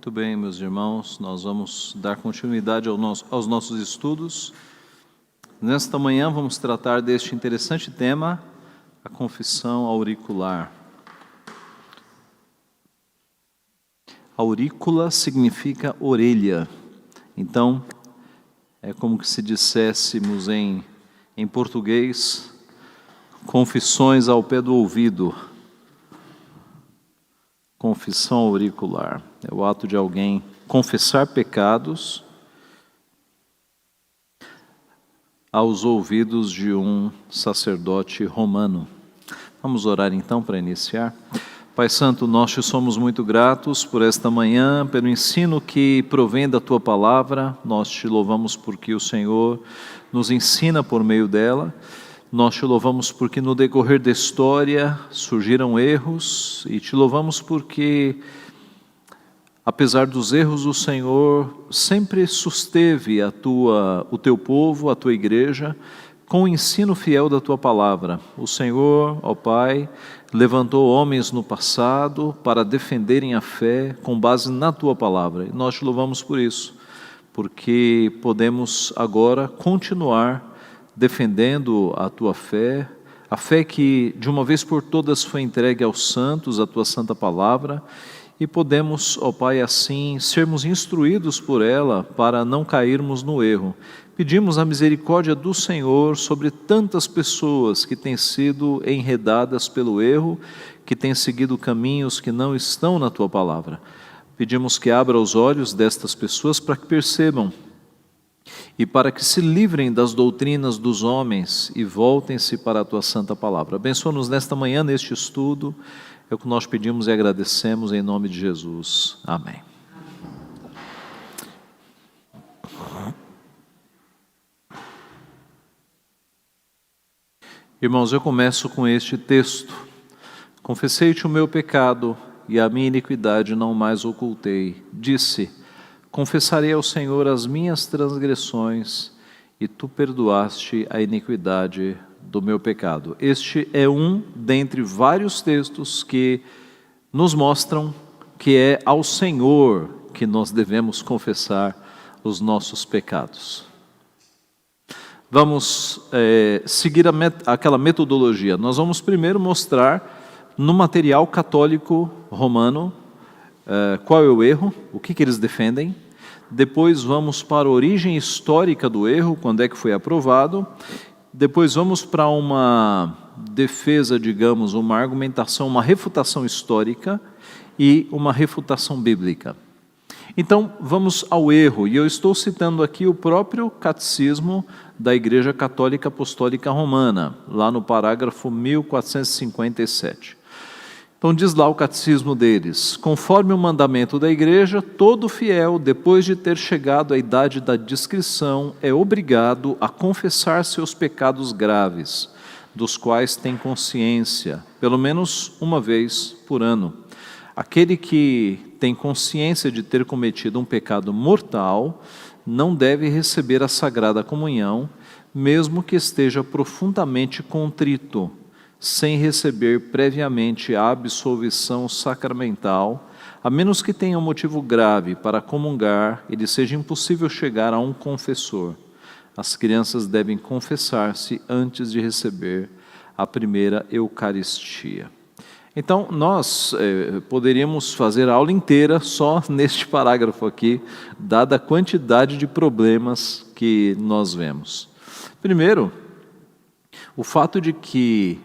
Muito bem, meus irmãos, nós vamos dar continuidade aos nossos estudos. Nesta manhã vamos tratar deste interessante tema, a confissão auricular. Aurícula significa orelha, então é como se disséssemos em português, confissões ao pé do ouvido. Confissão auricular é o ato de alguém confessar pecados aos ouvidos de um sacerdote romano. Vamos orar então para iniciar. Pai Santo, nós te somos muito gratos por esta manhã, pelo ensino que provém da Tua Palavra. Nós te louvamos porque o Senhor nos ensina por meio dela. Nós te louvamos porque no decorrer da história surgiram erros e te louvamos porque, apesar dos erros, o Senhor sempre susteve o teu povo, a tua igreja, com o ensino fiel da tua palavra. O Senhor, ó Pai, levantou homens no passado para defenderem a fé com base na tua palavra. E nós te louvamos por isso, porque podemos agora continuar defendendo a tua fé, a fé que de uma vez por todas foi entregue aos santos, a tua santa palavra, e podemos, ó Pai, assim sermos instruídos por ela para não cairmos no erro. Pedimos a misericórdia do Senhor sobre tantas pessoas que têm sido enredadas pelo erro, que têm seguido caminhos que não estão na tua palavra. Pedimos que abra os olhos destas pessoas para que percebam e para que se livrem das doutrinas dos homens e voltem-se para a tua santa palavra. Abençoa-nos nesta manhã, neste estudo, é o que nós pedimos e agradecemos em nome de Jesus. Amém. Irmãos, eu começo com este texto. Confessei-te o meu pecado e a minha iniquidade não mais ocultei. Disse: confessarei ao Senhor as minhas transgressões, e tu perdoaste a iniquidade do meu pecado. Este é um dentre vários textos que nos mostram que é ao Senhor que nós devemos confessar os nossos pecados. Vamos seguir aquela metodologia. Nós vamos primeiro mostrar no material católico romano qual é o erro, o que eles defendem. Depois vamos para a origem histórica do erro, quando é que foi aprovado. Depois vamos para uma defesa, digamos, uma argumentação, uma refutação histórica e uma refutação bíblica. Então, vamos ao erro, e eu estou citando aqui o próprio Catecismo da Igreja Católica Apostólica Romana, lá no parágrafo 1457. Então diz lá o catecismo deles: conforme o mandamento da igreja, todo fiel, depois de ter chegado à idade da discrição, é obrigado a confessar seus pecados graves, dos quais tem consciência, pelo menos uma vez por ano. Aquele que tem consciência de ter cometido um pecado mortal, não deve receber a Sagrada Comunhão, mesmo que esteja profundamente contrito, sem receber previamente a absolvição sacramental, a menos que tenha um motivo grave para comungar e lhe seja impossível chegar a um confessor. As crianças devem confessar-se antes de receber a primeira Eucaristia. Então, nós poderíamos fazer a aula inteira só neste parágrafo aqui, dada a quantidade de problemas que nós vemos. Primeiro, o fato de que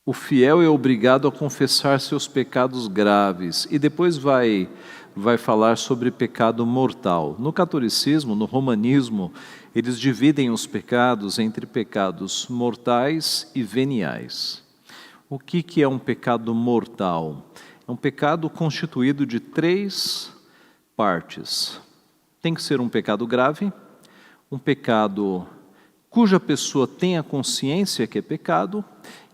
o fiel é obrigado a confessar seus pecados graves, e depois vai falar sobre pecado mortal. No catolicismo, no romanismo, eles dividem os pecados entre pecados mortais e veniais. O que é um pecado mortal? É um pecado constituído de 3 partes. Tem que ser um pecado grave, um pecado cuja pessoa tenha consciência que é pecado,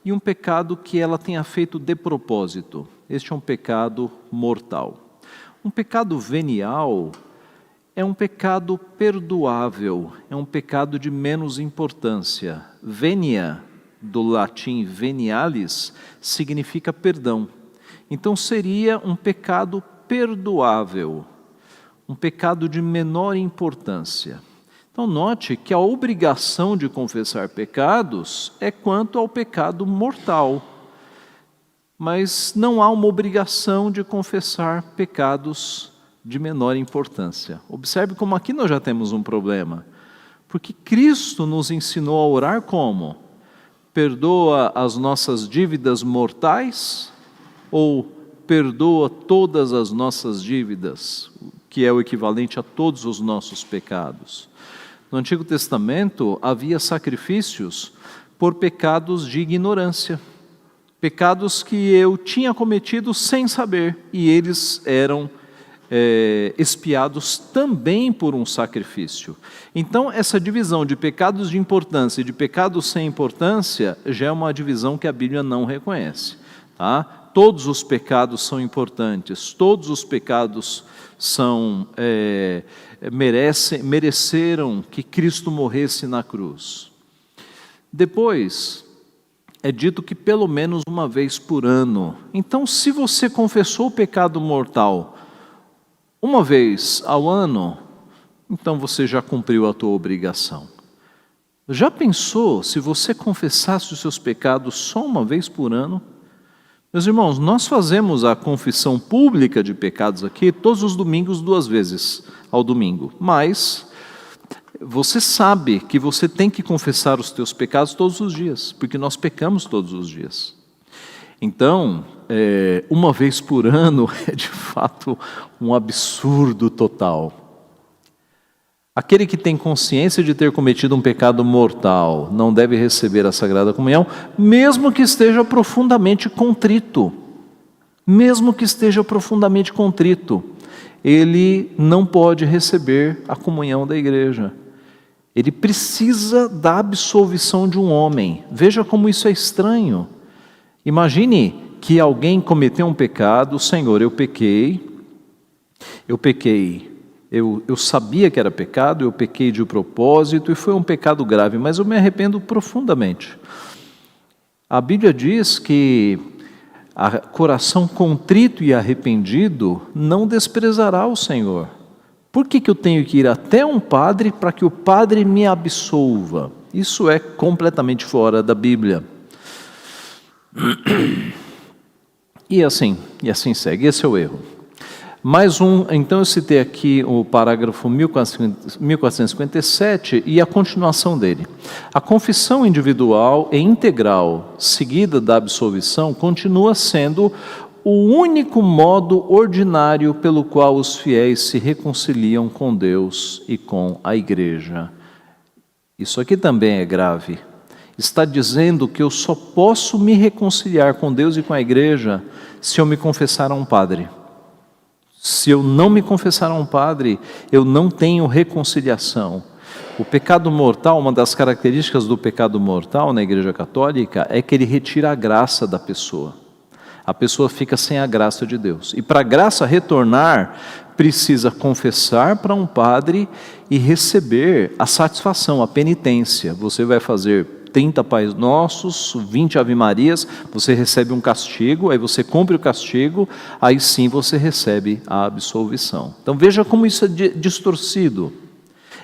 e um pecado que ela tenha feito de propósito. Este é um pecado mortal. Um pecado venial é um pecado perdoável, é um pecado de menos importância. Venia, do latim venialis, significa perdão. então seria um pecado perdoável, um pecado de menor importância. Então note que a obrigação de confessar pecados é quanto ao pecado mortal, mas não há uma obrigação de confessar pecados de menor importância. Observe como aqui nós já temos um problema, porque Cristo nos ensinou a orar como? Perdoa as nossas dívidas mortais ou perdoa todas as nossas dívidas, que é o equivalente a todos os nossos pecados? No Antigo Testamento havia sacrifícios por pecados de ignorância, pecados que eu tinha cometido sem saber, e eles eram expiados também por um sacrifício. Então essa divisão de pecados de importância e de pecados sem importância já é uma divisão que a Bíblia não reconhece, tá? Todos os pecados são importantes, todos os pecados mereceram que Cristo morresse na cruz. Depois é dito que pelo menos uma vez por ano. Então, se você confessou o pecado mortal uma vez ao ano, então você já cumpriu a tua obrigação. Já pensou se você confessasse os seus pecados só uma vez por ano? Meus irmãos, nós fazemos a confissão pública de pecados aqui todos os domingos, 2 vezes ao domingo. Mas você sabe que você tem que confessar os teus pecados todos os dias, porque nós pecamos todos os dias. Então, uma vez por ano é de fato um absurdo total. Aquele que tem consciência de ter cometido um pecado mortal não deve receber a Sagrada Comunhão, mesmo que esteja profundamente contrito. Mesmo que esteja profundamente contrito, ele não pode receber a comunhão da igreja. Ele precisa da absolvição de um homem. Veja como isso é estranho. Imagine que alguém cometeu um pecado, Senhor, eu pequei, eu sabia que era pecado, eu pequei de propósito e foi um pecado grave, mas eu me arrependo profundamente. A Bíblia diz que coração contrito e arrependido não desprezará o Senhor. Por que eu tenho que ir até um padre para que o padre me absolva? Isso é completamente fora da Bíblia. E assim segue, esse é o erro. Mais um, então eu citei aqui o parágrafo 1457 e a continuação dele. A confissão individual e integral, seguida da absolvição, continua sendo o único modo ordinário pelo qual os fiéis se reconciliam com Deus e com a igreja. Isso aqui também é grave. Está dizendo que eu só posso me reconciliar com Deus e com a igreja se eu me confessar a um padre. Se eu não me confessar a um padre, eu não tenho reconciliação. O pecado mortal, uma das características do pecado mortal na Igreja Católica é que ele retira a graça da pessoa. A pessoa fica sem a graça de Deus. E para a graça retornar, precisa confessar para um padre e receber a satisfação, a penitência. Você vai fazer 30 Pais Nossos, 20 Ave Marias, você recebe um castigo, aí você cumpre o castigo, aí sim você recebe a absolvição. Então veja como isso é distorcido.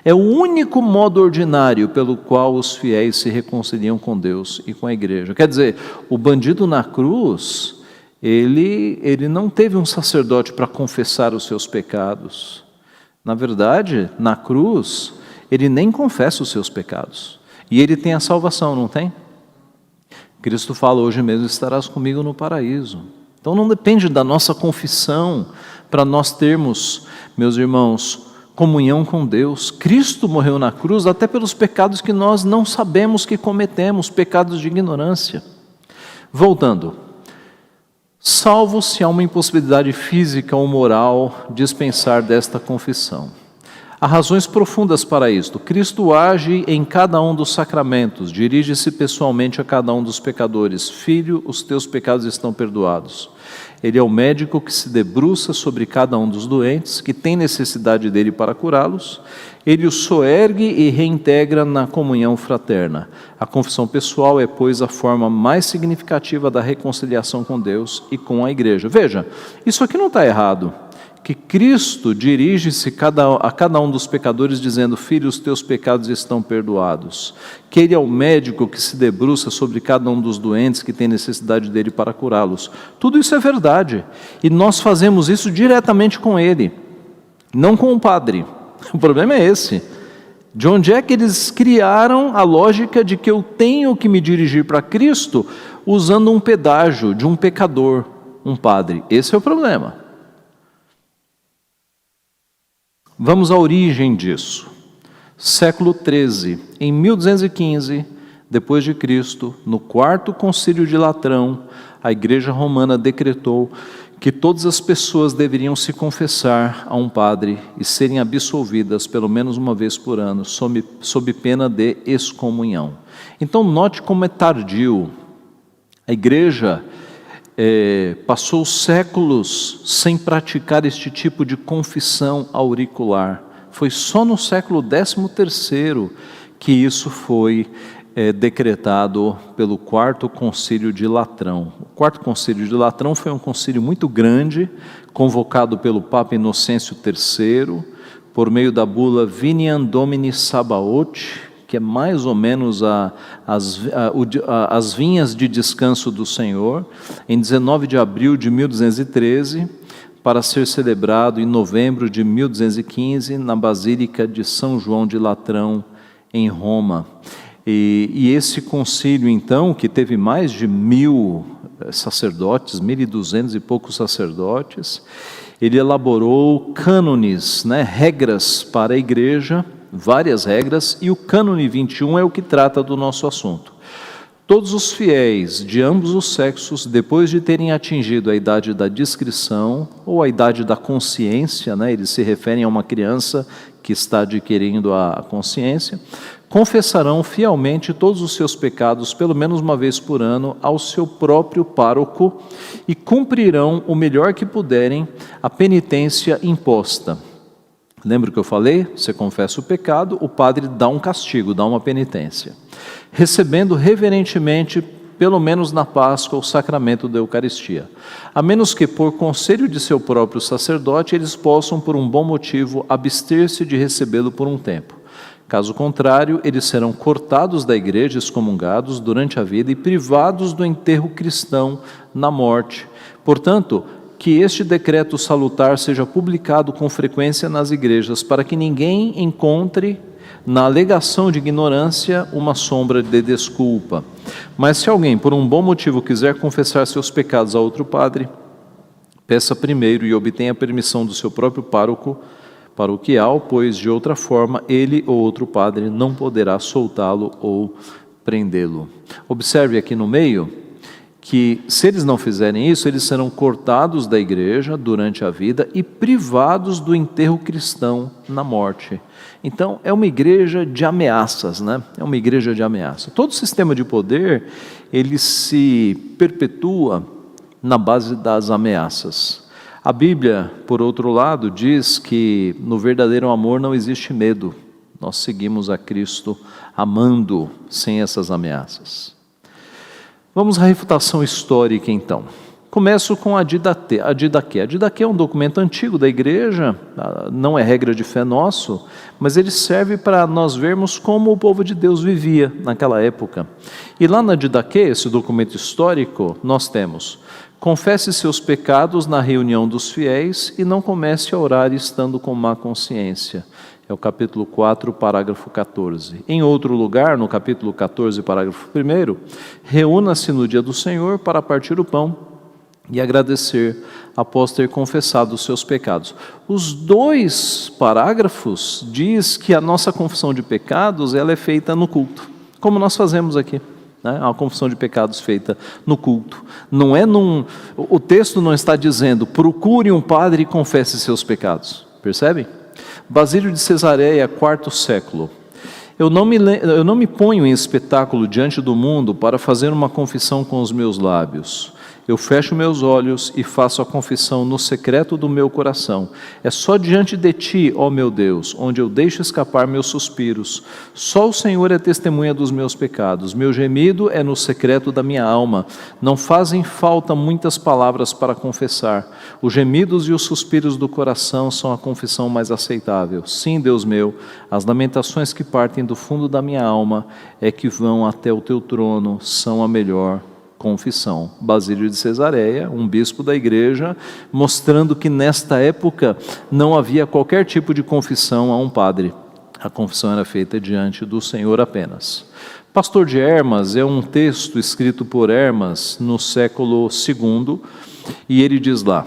É o único modo ordinário pelo qual os fiéis se reconciliam com Deus e com a igreja. Quer dizer, o bandido na cruz, ele não teve um sacerdote para confessar os seus pecados. Na verdade, na cruz, ele nem confessa os seus pecados. E ele tem a salvação, não tem? Cristo fala, hoje mesmo estarás comigo no paraíso. Então não depende da nossa confissão para nós termos, meus irmãos, comunhão com Deus. Cristo morreu na cruz até pelos pecados que nós não sabemos que cometemos, pecados de ignorância. Voltando, salvo se há uma impossibilidade física ou moral, dispensar desta confissão. Há razões profundas para isto. Cristo age em cada um dos sacramentos, dirige-se pessoalmente a cada um dos pecadores. Filho, os teus pecados estão perdoados. Ele é o médico que se debruça sobre cada um dos doentes, que tem necessidade dele para curá-los. Ele os soergue e reintegra na comunhão fraterna. A confissão pessoal é, pois, a forma mais significativa da reconciliação com Deus e com a igreja. Veja, isso aqui não está errado. Que Cristo dirige-se a cada um dos pecadores dizendo: filho, os teus pecados estão perdoados. Que Ele é o médico que se debruça sobre cada um dos doentes que tem necessidade dele para curá-los. Tudo isso é verdade. E nós fazemos isso diretamente com Ele, não com o Padre. O problema é esse. De onde é que eles criaram a lógica de que eu tenho que me dirigir para Cristo usando um pedágio de um pecador, um padre? Esse é o problema. Vamos à origem disso. Século XIII, em 1215, depois de Cristo, no quarto concílio de Latrão, a Igreja Romana decretou que todas as pessoas deveriam se confessar a um padre e serem absolvidas pelo menos uma vez por ano, sob pena de excomunhão. Então note como é tardio. A Igreja passou séculos sem praticar este tipo de confissão auricular. Foi só no século XIII que isso foi decretado pelo quarto concílio de Latrão. O quarto concílio de Latrão foi um concílio muito grande, convocado pelo Papa Inocêncio III, por meio da bula Viniam Domini Sabaoth, que é mais ou menos as vinhas de descanso do Senhor, em 19 de abril de 1213, para ser celebrado em novembro de 1215, na Basílica de São João de Latrão, em Roma. E esse concílio, então, que teve mais de 1.000 sacerdotes, 1.200 e poucos sacerdotes, ele elaborou cânones, regras para a igreja, várias regras, e o cânone 21 é o que trata do nosso assunto. Todos os fiéis de ambos os sexos, depois de terem atingido a idade da discrição ou a idade da consciência, eles se referem a uma criança que está adquirindo a consciência, confessarão fielmente todos os seus pecados, pelo menos uma vez por ano, ao seu próprio pároco e cumprirão o melhor que puderem a penitência imposta. Lembra que eu falei? Você confessa o pecado, o padre dá um castigo, dá uma penitência. Recebendo reverentemente, pelo menos na Páscoa, o sacramento da Eucaristia. A menos que, por conselho de seu próprio sacerdote, eles possam, por um bom motivo, abster-se de recebê-lo por um tempo. Caso contrário, eles serão cortados da igreja, excomungados durante a vida e privados do enterro cristão na morte. Portanto, que este decreto salutar seja publicado com frequência nas igrejas, para que ninguém encontre, na alegação de ignorância, uma sombra de desculpa. Mas se alguém, por um bom motivo, quiser confessar seus pecados a outro padre, peça primeiro e obtenha a permissão do seu próprio pároco paroquial, pois, de outra forma, ele ou outro padre não poderá soltá-lo ou prendê-lo. Observe aqui no meio que, se eles não fizerem isso, eles serão cortados da igreja durante a vida e privados do enterro cristão na morte. Então, é uma igreja de ameaças, É uma igreja de ameaça. Todo sistema de poder, ele se perpetua na base das ameaças. A Bíblia, por outro lado, diz que no verdadeiro amor não existe medo. Nós seguimos a Cristo amando sem essas ameaças. Vamos à refutação histórica, então. Começo com a Didaquê. A Didaquê é um documento antigo da igreja, não é regra de fé nosso, mas ele serve para nós vermos como o povo de Deus vivia naquela época. E lá na Didaquê, esse documento histórico, nós temos: confesse seus pecados na reunião dos fiéis e não comece a orar estando com má consciência. É o capítulo 4, parágrafo 14. Em outro lugar, no capítulo 14, parágrafo 1, reúna-se no dia do Senhor para partir o pão e agradecer após ter confessado os seus pecados. Os dois parágrafos diz que a nossa confissão de pecados ela é feita no culto, como nós fazemos aqui. A confissão de pecados feita no culto. Não é o texto não está dizendo, procure um padre e confesse seus pecados. Percebe? Basílio de Cesareia, quarto século. Eu não me ponho em espetáculo diante do mundo para fazer uma confissão com os meus lábios. Eu fecho meus olhos e faço a confissão no secreto do meu coração. É só diante de ti, ó meu Deus, onde eu deixo escapar meus suspiros. Só o Senhor é testemunha dos meus pecados. Meu gemido é no secreto da minha alma. Não fazem falta muitas palavras para confessar. Os gemidos e os suspiros do coração são a confissão mais aceitável. Sim, Deus meu, as lamentações que partem do fundo da minha alma é que vão até o teu trono, são a melhor confissão. Basílio de Cesareia, um bispo da igreja, mostrando que nesta época não havia qualquer tipo de confissão a um padre. A confissão era feita diante do Senhor apenas. Pastor de Hermas é um texto escrito por Hermas no século II, e ele diz lá: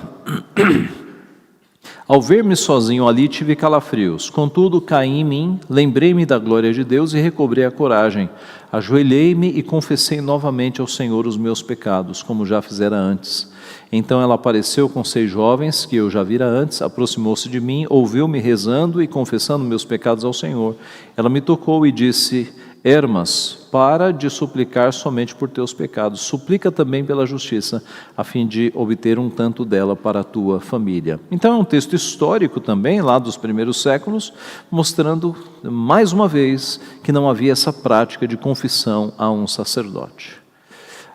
ao ver-me sozinho ali, tive calafrios. Contudo, caí em mim, lembrei-me da glória de Deus e recobrei a coragem. Ajoelhei-me e confessei novamente ao Senhor os meus pecados, como já fizera antes. Então ela apareceu com 6 jovens, que eu já vira antes, aproximou-se de mim, ouviu-me rezando e confessando meus pecados ao Senhor. Ela me tocou e disse: Hermas, para de suplicar somente por teus pecados, suplica também pela justiça, a fim de obter um tanto dela para a tua família. Então é um texto histórico também, lá dos primeiros séculos, mostrando mais uma vez que não havia essa prática de confissão a um sacerdote.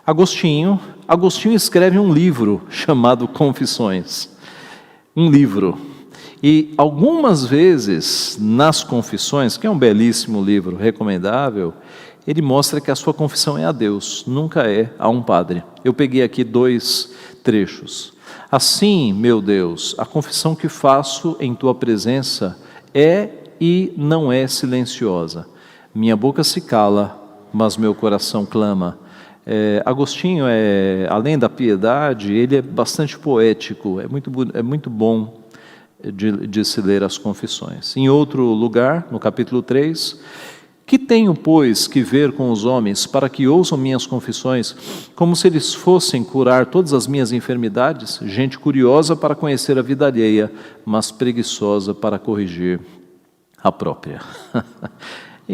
Agostinho escreve um livro chamado Confissões, um livro. E algumas vezes nas Confissões, que é um belíssimo livro, recomendável, ele mostra que a sua confissão é a Deus, nunca é a um padre. Eu peguei aqui 2 trechos. Assim, meu Deus, a confissão que faço em tua presença é e não é silenciosa. Minha boca se cala, mas meu coração clama. Agostinho, além da piedade, ele é bastante poético, é muito bom de se ler as confissões. Em outro lugar, no capítulo 3, que tenho, pois, que ver com os homens, para que ouçam minhas confissões, como se eles fossem curar todas as minhas enfermidades? Gente curiosa para conhecer a vida alheia, mas preguiçosa para corrigir a própria.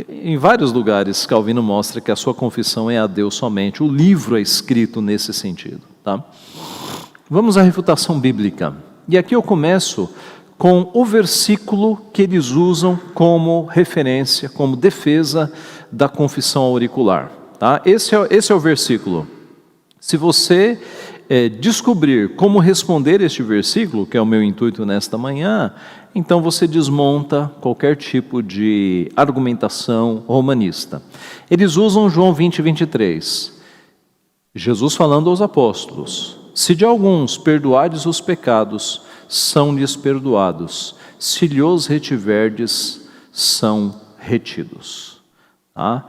Em vários lugares, Calvino mostra que a sua confissão é a Deus somente. O livro é escrito nesse sentido. Tá? Vamos à refutação bíblica. E aqui eu começo com o versículo que eles usam como referência, como defesa da confissão auricular. Tá? Esse é o versículo. Se você descobrir como responder este versículo, que é o meu intuito nesta manhã, então você desmonta qualquer tipo de argumentação romanista. Eles usam João 20, 23. Jesus falando aos apóstolos: se de alguns perdoardes os pecados, são-lhes perdoados. Se lhos retiverdes, são retidos. Tá?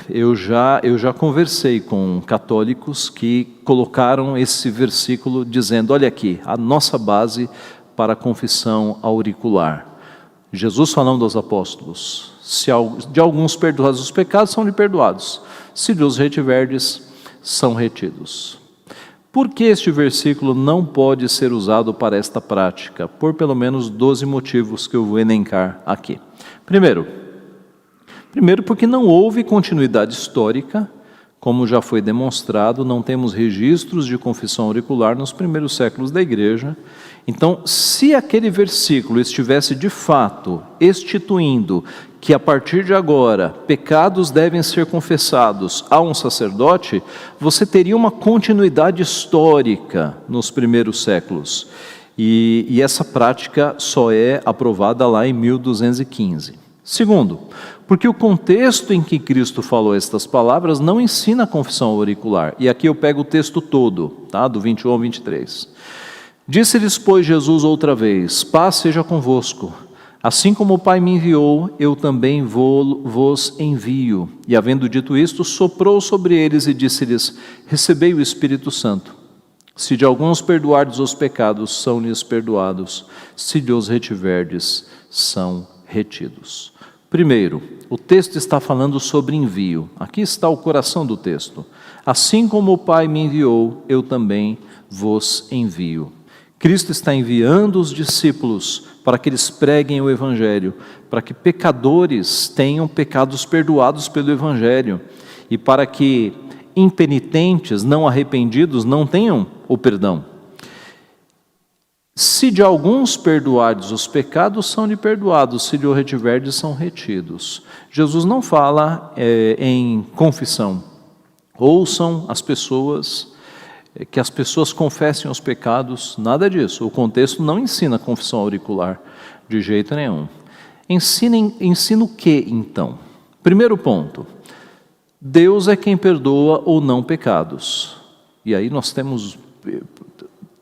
Eu já conversei com católicos que colocaram esse versículo dizendo: olha aqui, a nossa base para a confissão auricular. Jesus falando aos apóstolos: se de alguns perdoados os pecados, são-lhe perdoados. Se lhos retiverdes, são retidos. Por que este versículo não pode ser usado para esta prática? Por pelo menos 12 motivos que eu vou elencar aqui. Primeiro, porque não houve continuidade histórica, como já foi demonstrado, não temos registros de confissão auricular nos primeiros séculos da igreja. Então, se aquele versículo estivesse de fato instituindo que a partir de agora pecados devem ser confessados a um sacerdote, você teria uma continuidade histórica nos primeiros séculos. E essa prática só é aprovada lá em 1215. Segundo, porque o contexto em que Cristo falou estas palavras não ensina a confissão auricular. E aqui eu pego o texto todo, tá? Do 21 ao 23. Disse-lhes, pois, Jesus outra vez: paz seja convosco. Assim como o Pai me enviou, eu também vos envio. E havendo dito isto, soprou sobre eles e disse-lhes: recebei o Espírito Santo. Se de alguns perdoardes os pecados, são-lhes perdoados. Se lhos retiverdes, são retidos. Primeiro, o texto está falando sobre envio. Aqui está o coração do texto. Assim como o Pai me enviou, eu também vos envio. Cristo está enviando os discípulos para que eles preguem o Evangelho, para que pecadores tenham pecados perdoados pelo Evangelho, e para que impenitentes, não arrependidos, não tenham o perdão. Se de alguns perdoardes os pecados, são-lhe perdoados, se lhe o retiverdes, são retidos. Jesus não fala em confissão. Ouçam as pessoas, que as pessoas confessem os pecados, nada disso. O contexto não ensina confissão auricular, de jeito nenhum. Ensina o que então? Primeiro ponto, Deus é quem perdoa ou não pecados. E aí nós temos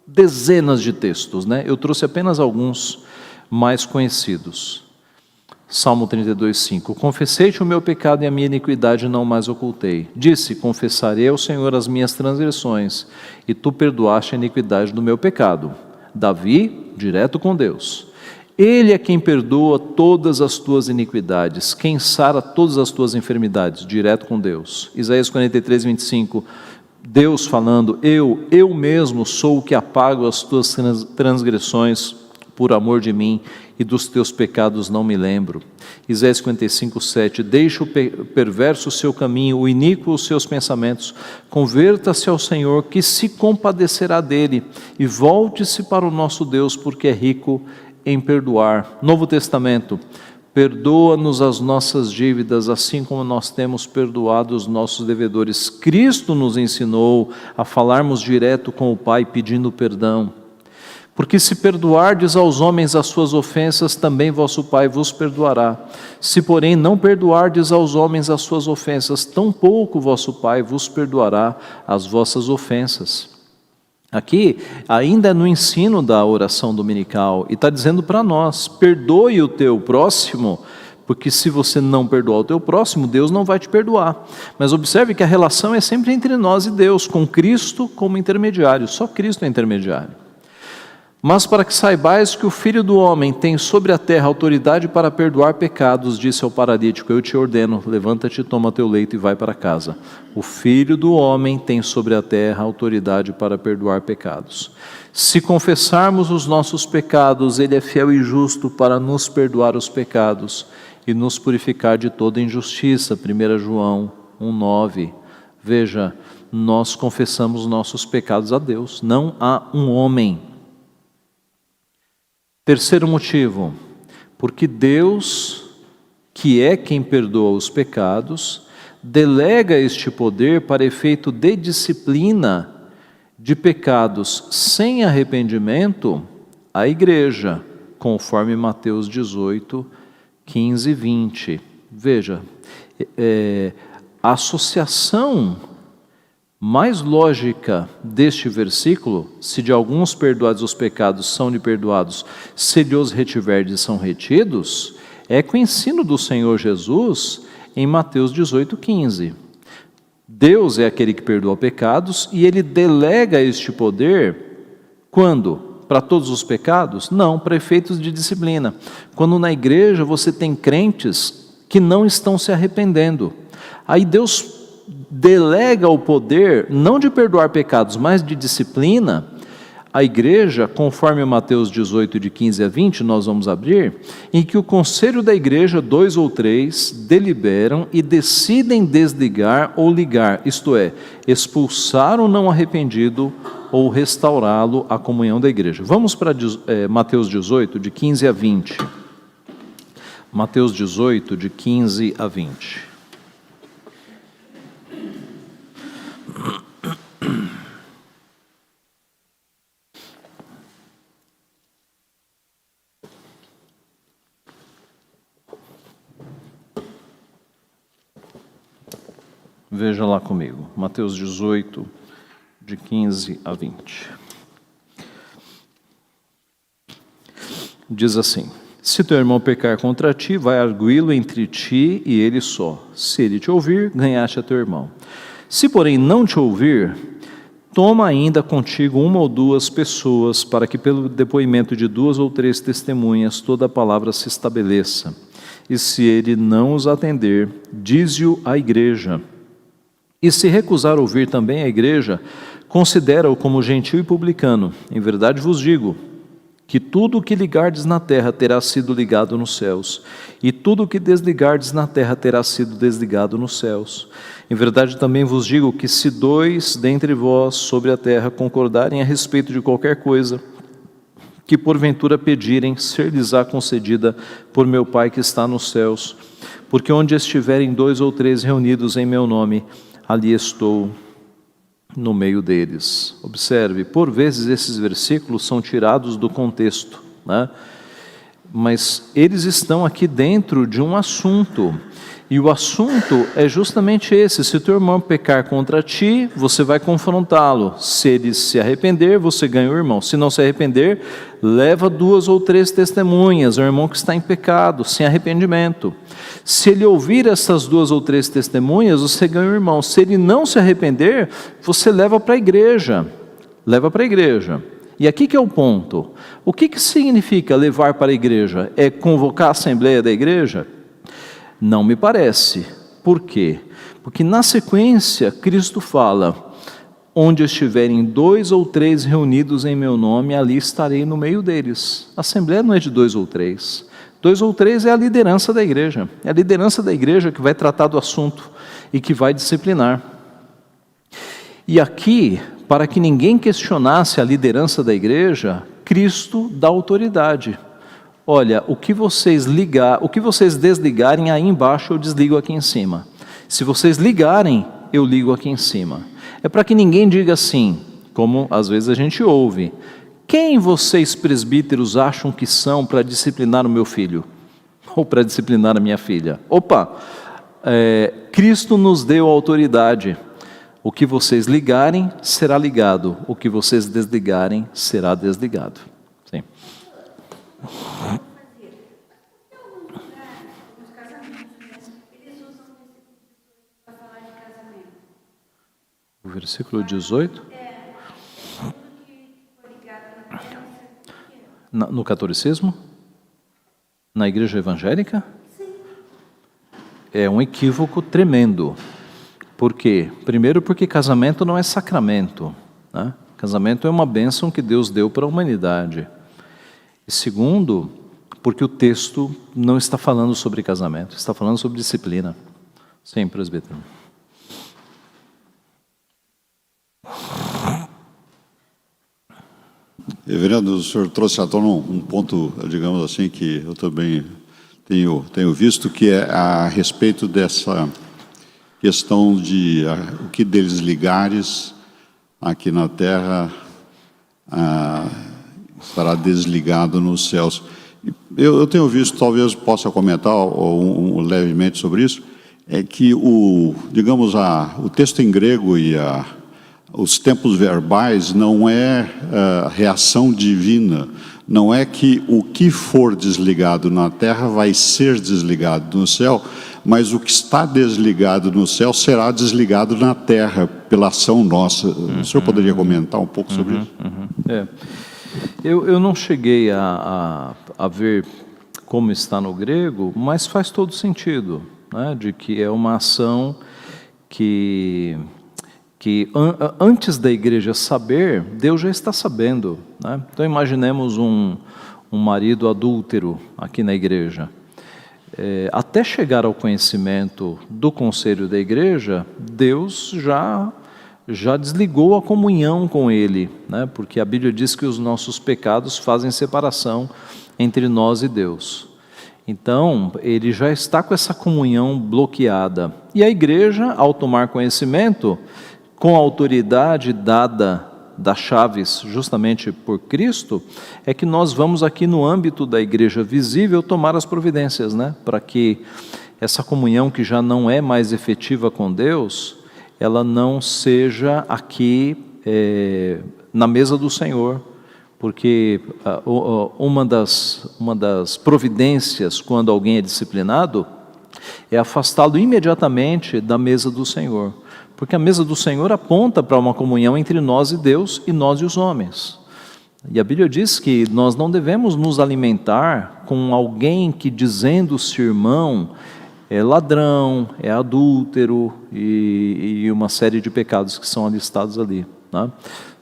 dezenas de textos, né? Eu trouxe apenas alguns mais conhecidos. Salmo 32:5. Confessei-te o meu pecado e a minha iniquidade não mais ocultei. Disse, confessarei ao Senhor as minhas transgressões, e tu perdoaste a iniquidade do meu pecado. Davi, direto com Deus. Ele é quem perdoa todas as tuas iniquidades, quem sara todas as tuas enfermidades, direto com Deus. Isaías 43:25. Deus falando, eu mesmo sou o que apago as tuas transgressões por amor de mim, e dos teus pecados não me lembro. Isaías 55:7. Deixa o perverso o seu caminho, o iníquo os seus pensamentos, converta-se ao Senhor, que se compadecerá dele, e volte-se para o nosso Deus, porque é rico em perdoar. Novo Testamento. Perdoa-nos as nossas dívidas, assim como nós temos perdoado os nossos devedores. Cristo nos ensinou a falarmos direto com o Pai, pedindo perdão. Porque se perdoardes aos homens as suas ofensas, também vosso Pai vos perdoará. Se, porém, não perdoardes aos homens as suas ofensas, tampouco vosso Pai vos perdoará as vossas ofensas. Aqui, ainda no ensino da oração dominical, e está dizendo para nós, perdoe o teu próximo, porque se você não perdoar o teu próximo, Deus não vai te perdoar. Mas observe que a relação é sempre entre nós e Deus, com Cristo como intermediário, só Cristo é intermediário. Mas para que saibais que o Filho do Homem tem sobre a terra autoridade para perdoar pecados, disse ao paralítico, eu te ordeno, levanta-te, toma teu leito e vai para casa. O Filho do Homem tem sobre a terra autoridade para perdoar pecados. Se confessarmos os nossos pecados, Ele é fiel e justo para nos perdoar os pecados e nos purificar de toda injustiça. 1 João 1,9. Veja, nós confessamos nossos pecados a Deus, não a um homem. Terceiro motivo, porque Deus, que é quem perdoa os pecados, delega este poder para efeito de disciplina de pecados sem arrependimento à igreja, conforme Mateus 18, 15 e 20. Veja, a associação mais lógica deste versículo, se de alguns perdoados os pecados são-lhe perdoados, se lhe os retiverdes são retidos, é com o ensino do Senhor Jesus em Mateus 18:15. Deus é aquele que perdoa pecados e Ele delega este poder, quando? Para todos os pecados? Não, para efeitos de disciplina. Quando na igreja você tem crentes que não estão se arrependendo, aí Deus delega o poder, não de perdoar pecados, mas de disciplina, a igreja, conforme Mateus 18, de 15 a 20, nós vamos abrir, em que o conselho da igreja, 2 ou 3, deliberam e decidem desligar ou ligar, isto é, expulsar o não arrependido ou restaurá-lo à comunhão da igreja. Vamos para Mateus 18, de 15 a 20. Mateus 18, de 15 a 20. Veja lá comigo, Mateus 18, de 15 a 20. Diz assim, se teu irmão pecar contra ti, vai arguí-lo entre ti e ele só. Se ele te ouvir, ganhaste a teu irmão. Se, porém, não te ouvir, toma ainda contigo 1 ou 2 pessoas, para que pelo depoimento de 2 ou 3 testemunhas toda a palavra se estabeleça. E se ele não os atender, dize-o à igreja. E se recusar ouvir também a igreja, considera-o como gentil e publicano. Em verdade vos digo que tudo o que ligardes na terra terá sido ligado nos céus, e tudo o que desligardes na terra terá sido desligado nos céus. Em verdade também vos digo que se 2 dentre vós sobre a terra concordarem a respeito de qualquer coisa, que porventura pedirem, ser-lhes-á concedida por meu Pai que está nos céus. Porque onde estiverem 2 ou 3 reunidos em meu nome, ali estou no meio deles. Observe, por vezes esses versículos são tirados do contexto, né? Mas eles estão aqui dentro de um assunto, e o assunto é justamente esse: se teu irmão pecar contra ti, você vai confrontá-lo. Se ele se arrepender, você ganha o irmão. Se não se arrepender, leva 2 ou 3 testemunhas, o irmão que está em pecado, sem arrependimento. Se ele ouvir essas 2 ou 3 testemunhas, você ganha o irmão. Se ele não se arrepender, você leva para a igreja. Leva para a igreja. E aqui que é o ponto. O que significa levar para a igreja? É convocar a assembleia da igreja? Não me parece. Por quê? Porque na sequência, Cristo fala: onde estiverem 2 ou 3 reunidos em meu nome, ali estarei no meio deles. A assembleia não é de 2 ou 3. 2 ou 3 é a liderança da igreja. É a liderança da igreja que vai tratar do assunto e que vai disciplinar. E aqui, para que ninguém questionasse a liderança da igreja, Cristo dá autoridade. Olha, o que vocês desligarem aí embaixo, eu desligo aqui em cima. Se vocês ligarem, eu ligo aqui em cima. É para que ninguém diga assim, como às vezes a gente ouve: quem vocês presbíteros acham que são para disciplinar o meu filho? Ou para disciplinar a minha filha? Opa, Cristo nos deu autoridade. O que vocês ligarem, será ligado. O que vocês desligarem, será desligado. Sim. O versículo 18. No catolicismo? Na igreja evangélica? É um equívoco tremendo. Por quê? Primeiro, porque casamento não é sacramento, né? Casamento é uma bênção que Deus deu para a humanidade. E segundo, porque o texto não está falando sobre casamento, está falando sobre disciplina. Sim, presbítero. Reverendo, o senhor trouxe à tona um ponto, digamos assim, que eu também tenho visto, que é a respeito dessa questão de o que desligares aqui na terra estará desligado nos céus. Eu tenho visto, talvez possa comentar levemente sobre isso, é que o texto em grego e os tempos verbais não é reação divina, não é que o que for desligado na terra vai ser desligado no céu, mas o que está desligado no céu será desligado na terra, pela ação nossa. O senhor poderia comentar um pouco sobre isso? Eu não cheguei a ver como está no grego, mas faz todo sentido, né, de que é uma ação que antes da igreja saber, Deus já está sabendo, né? Então imaginemos um marido adúltero aqui na igreja. Até chegar ao conhecimento do conselho da igreja, Deus já desligou a comunhão com ele, né? Porque a Bíblia diz que os nossos pecados fazem separação entre nós e Deus. Então, ele já está com essa comunhão bloqueada. E a igreja, ao tomar conhecimento, com a autoridade dada das chaves justamente por Cristo, é que nós vamos aqui no âmbito da igreja visível tomar as providências, né? Para que essa comunhão que já não é mais efetiva com Deus, ela não seja aqui na mesa do Senhor, porque uma das providências quando alguém é disciplinado é afastá-lo imediatamente da mesa do Senhor. Porque a mesa do Senhor aponta para uma comunhão entre nós e Deus e nós e os homens. E a Bíblia diz que nós não devemos nos alimentar com alguém que, dizendo-se irmão, é ladrão, é adúltero e uma série de pecados que são alistados ali, né?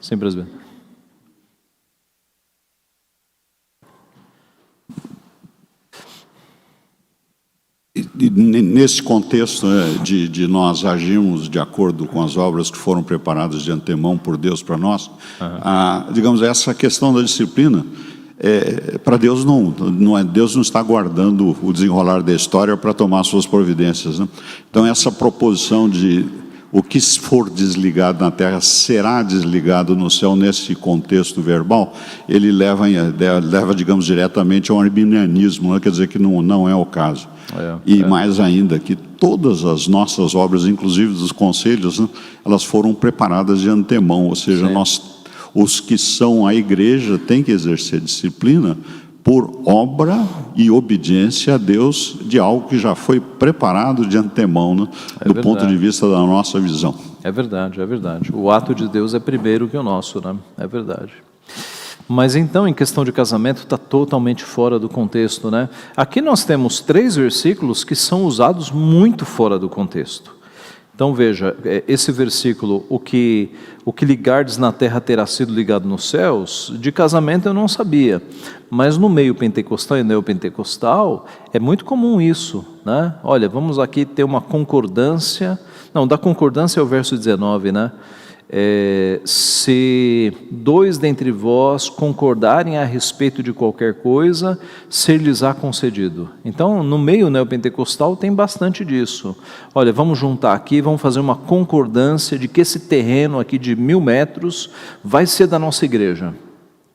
Sim, presbítero. nesse contexto, né, de nós agirmos de acordo com as obras que foram preparadas de antemão por Deus para nós, digamos, essa questão da disciplina, para Deus Deus não está guardando o desenrolar da história para tomar suas providências, né? Então essa proposição de o que for desligado na terra será desligado no céu, nesse contexto verbal, ele leva, digamos, diretamente ao arminianismo, né? Quer dizer que não é o caso. Mais ainda, que todas as nossas obras, inclusive dos conselhos, né, elas foram preparadas de antemão, ou seja, os que são a igreja têm que exercer disciplina por obra e obediência a Deus de algo que já foi preparado de antemão, né, do ponto de vista da nossa visão. É verdade. O ato de Deus é primeiro que o nosso, né? É verdade. Mas então, em questão de casamento, está totalmente fora do contexto, né? Aqui nós temos 3 versículos que são usados muito fora do contexto. Então veja, esse versículo, o que ligardes na terra terá sido ligado nos céus, de casamento eu não sabia, mas no meio pentecostal e neopentecostal é muito comum isso, né? Olha, vamos aqui ter uma concordância, da concordância é o verso 19, né? Se 2 dentre vós concordarem a respeito de qualquer coisa, ser-lhes-á concedido. Então, no meio neopentecostal tem bastante disso. Olha, vamos juntar aqui, vamos fazer uma concordância de que esse terreno aqui de 1000 metros vai ser da nossa igreja.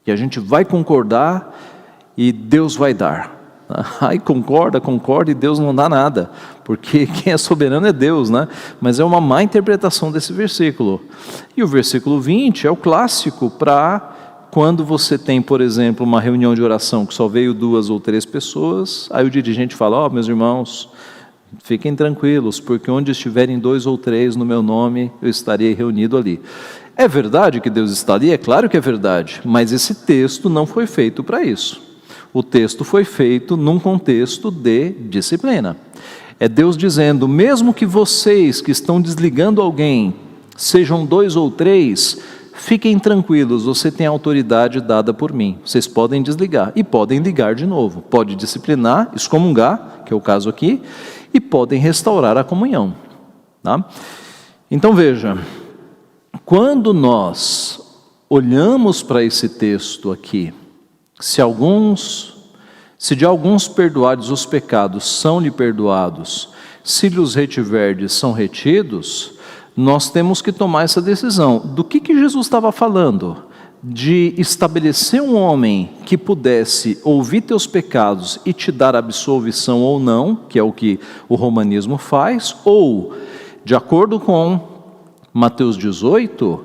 Que a gente vai concordar e Deus vai dar. Aí concorda e Deus não dá nada, porque quem é soberano é Deus, né? Mas é uma má interpretação desse versículo. E o versículo 20 é o clássico para quando você tem, por exemplo, uma reunião de oração que só veio 2 ou 3 pessoas, aí o dirigente fala, meus irmãos, fiquem tranquilos, porque onde estiverem 2 ou 3 no meu nome, eu estarei reunido ali. É verdade que Deus está ali? É claro que é verdade, mas esse texto não foi feito para isso. O texto foi feito num contexto de disciplina. É Deus dizendo, mesmo que vocês que estão desligando alguém, sejam 2 ou 3, fiquem tranquilos, você tem autoridade dada por mim. Vocês podem desligar e podem ligar de novo. Pode disciplinar, excomungar, que é o caso aqui, e podem restaurar a comunhão. Tá? Então veja, quando nós olhamos para esse texto aqui, se de alguns perdoardes os pecados, são-lhe perdoados, se lhes retiverdes, são retidos, nós temos que tomar essa decisão. Do que Jesus estava falando? De estabelecer um homem que pudesse ouvir teus pecados e te dar absolvição ou não, que é o que o romanismo faz, ou, de acordo com Mateus 18,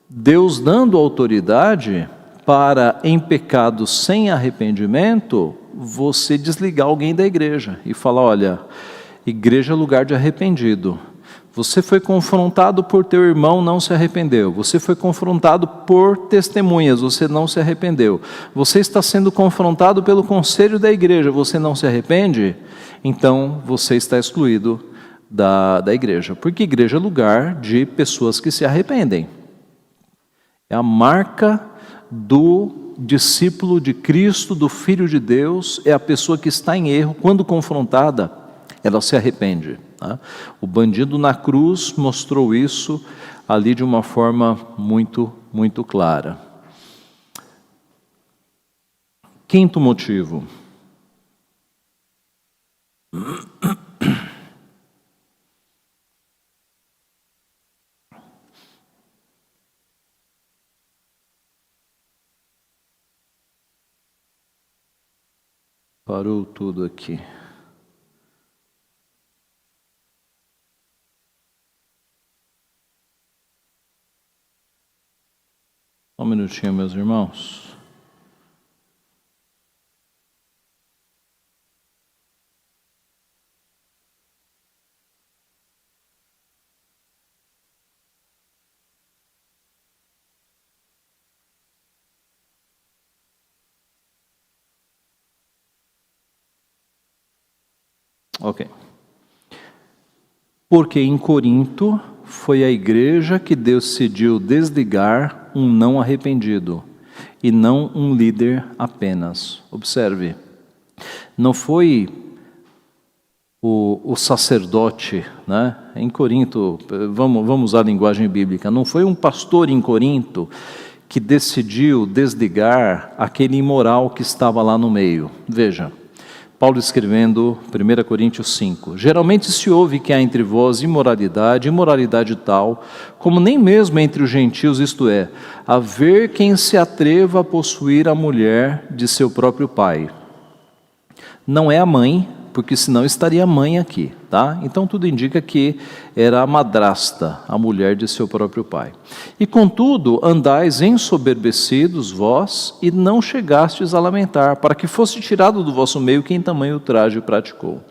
Deus dando autoridade para, em pecados sem arrependimento, você desligar alguém da igreja e falar, olha, igreja é lugar de arrependido. Você foi confrontado por teu irmão, não se arrependeu. Você foi confrontado por testemunhas, você não se arrependeu. Você está sendo confrontado pelo conselho da igreja, você não se arrepende? Então você está excluído da igreja. Porque igreja é lugar de pessoas que se arrependem. É a marca do discípulo de Cristo, do Filho de Deus, é a pessoa que está em erro, quando confrontada, ela se arrepende. Tá? O bandido na cruz mostrou isso ali de uma forma muito, muito clara. Quinto motivo. Parou tudo aqui. Só um minutinho, meus irmãos. Ok. Porque em Corinto foi a igreja que decidiu desligar um não arrependido e não um líder apenas. Observe, não foi o sacerdote, né? Em Corinto, vamos usar a linguagem bíblica, não foi um pastor em Corinto que decidiu desligar aquele imoral que estava lá no meio. Veja, Paulo escrevendo 1 Coríntios 5, geralmente se ouve que há entre vós imoralidade tal, como nem mesmo entre os gentios, isto é, haver quem se atreva a possuir a mulher de seu próprio pai. Não é a mãe, porque senão estaria a mãe aqui, tá? Então tudo indica que era a madrasta, a mulher de seu próprio pai. E contudo, andais ensoberbecidos vós, e não chegastes a lamentar, para que fosse tirado do vosso meio quem tamanho ultraje praticou.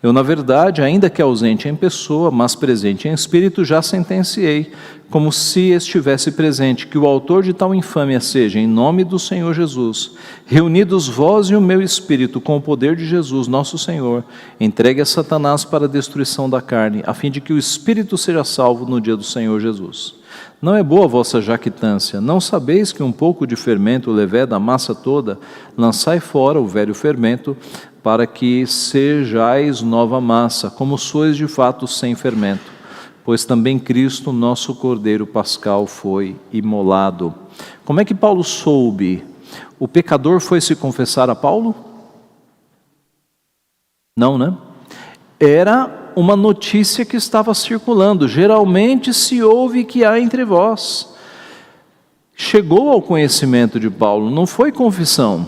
Eu, na verdade, ainda que ausente em pessoa, mas presente em espírito, já sentenciei, como se estivesse presente, que o autor de tal infâmia seja, em nome do Senhor Jesus, reunidos vós e o meu espírito com o poder de Jesus, nosso Senhor, entregue a Satanás para a destruição da carne, a fim de que o espírito seja salvo no dia do Senhor Jesus. Não é boa a vossa jactância, não sabeis que um pouco de fermento leveda a massa toda? Lançai fora o velho fermento, para que sejais nova massa, como sois de fato sem fermento. Pois também Cristo, nosso Cordeiro Pascal, foi imolado. Como é que Paulo soube? O pecador foi se confessar a Paulo? Não, né? Era uma notícia que estava circulando. Geralmente se ouve que há entre vós. Chegou ao conhecimento de Paulo, não foi confissão.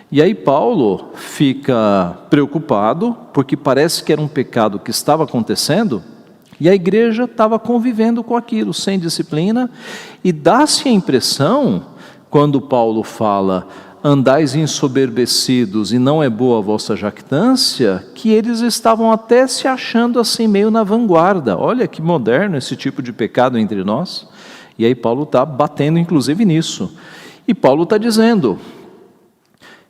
E aí Paulo fica preocupado, porque parece que era um pecado que estava acontecendo, e a igreja estava convivendo com aquilo, sem disciplina, e dá-se a impressão, quando Paulo fala, andais ensoberbecidos e não é boa a vossa jactância, que eles estavam até se achando assim meio na vanguarda. Olha que moderno esse tipo de pecado entre nós. E aí Paulo está batendo inclusive nisso. E Paulo está dizendo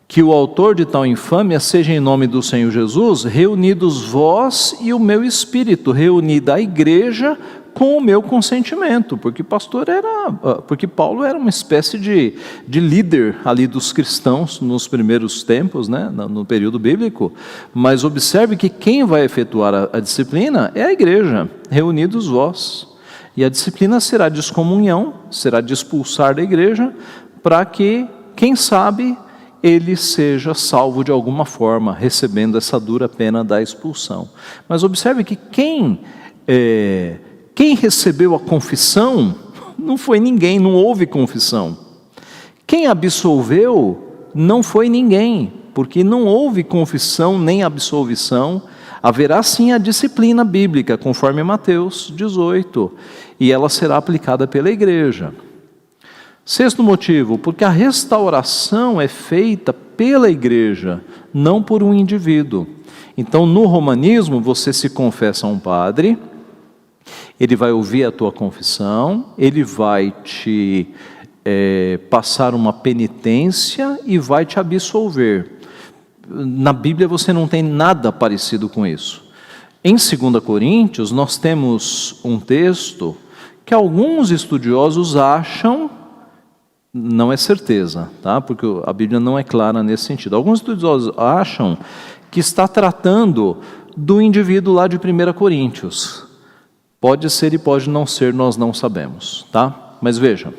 que o autor de tal infâmia seja em nome do Senhor Jesus, reunidos vós e o meu espírito, reunida a igreja com o meu consentimento, porque Paulo era uma espécie de líder ali dos cristãos nos primeiros tempos, né, no período bíblico, mas observe que quem vai efetuar a disciplina é a igreja, reunidos vós, e a disciplina será de excomunhão, será de expulsar da igreja, para que, quem sabe, ele seja salvo de alguma forma, recebendo essa dura pena da expulsão. Mas observe que quem recebeu a confissão não foi ninguém, não houve confissão. Quem absolveu não foi ninguém, porque não houve confissão nem absolvição. Haverá sim a disciplina bíblica, conforme Mateus 18, e ela será aplicada pela igreja. Sexto motivo, porque a restauração é feita pela igreja, não por um indivíduo. Então, no romanismo, você se confessa a um padre, ele vai ouvir a tua confissão, ele vai te passar uma penitência e vai te absolver. Na Bíblia você não tem nada parecido com isso. Em 2 Coríntios, nós temos um texto que alguns estudiosos acham, não é certeza, tá? Porque a Bíblia não é clara nesse sentido. Alguns estudiosos acham que está tratando do indivíduo lá de 1 Coríntios. Pode ser e pode não ser, nós não sabemos, tá? Mas veja,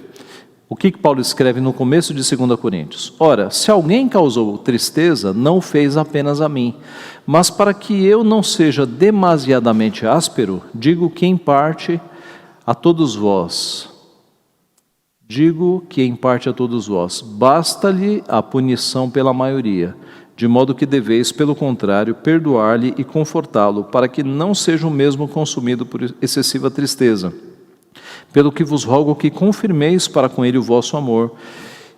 o que Paulo escreve no começo de 2 Coríntios? Ora, se alguém causou tristeza, não o fez apenas a mim, mas para que eu não seja demasiadamente áspero, digo que em parte a todos vós, basta-lhe a punição pela maioria, de modo que deveis, pelo contrário, perdoar-lhe e confortá-lo, para que não seja o mesmo consumido por excessiva tristeza. Pelo que vos rogo que confirmeis para com ele o vosso amor.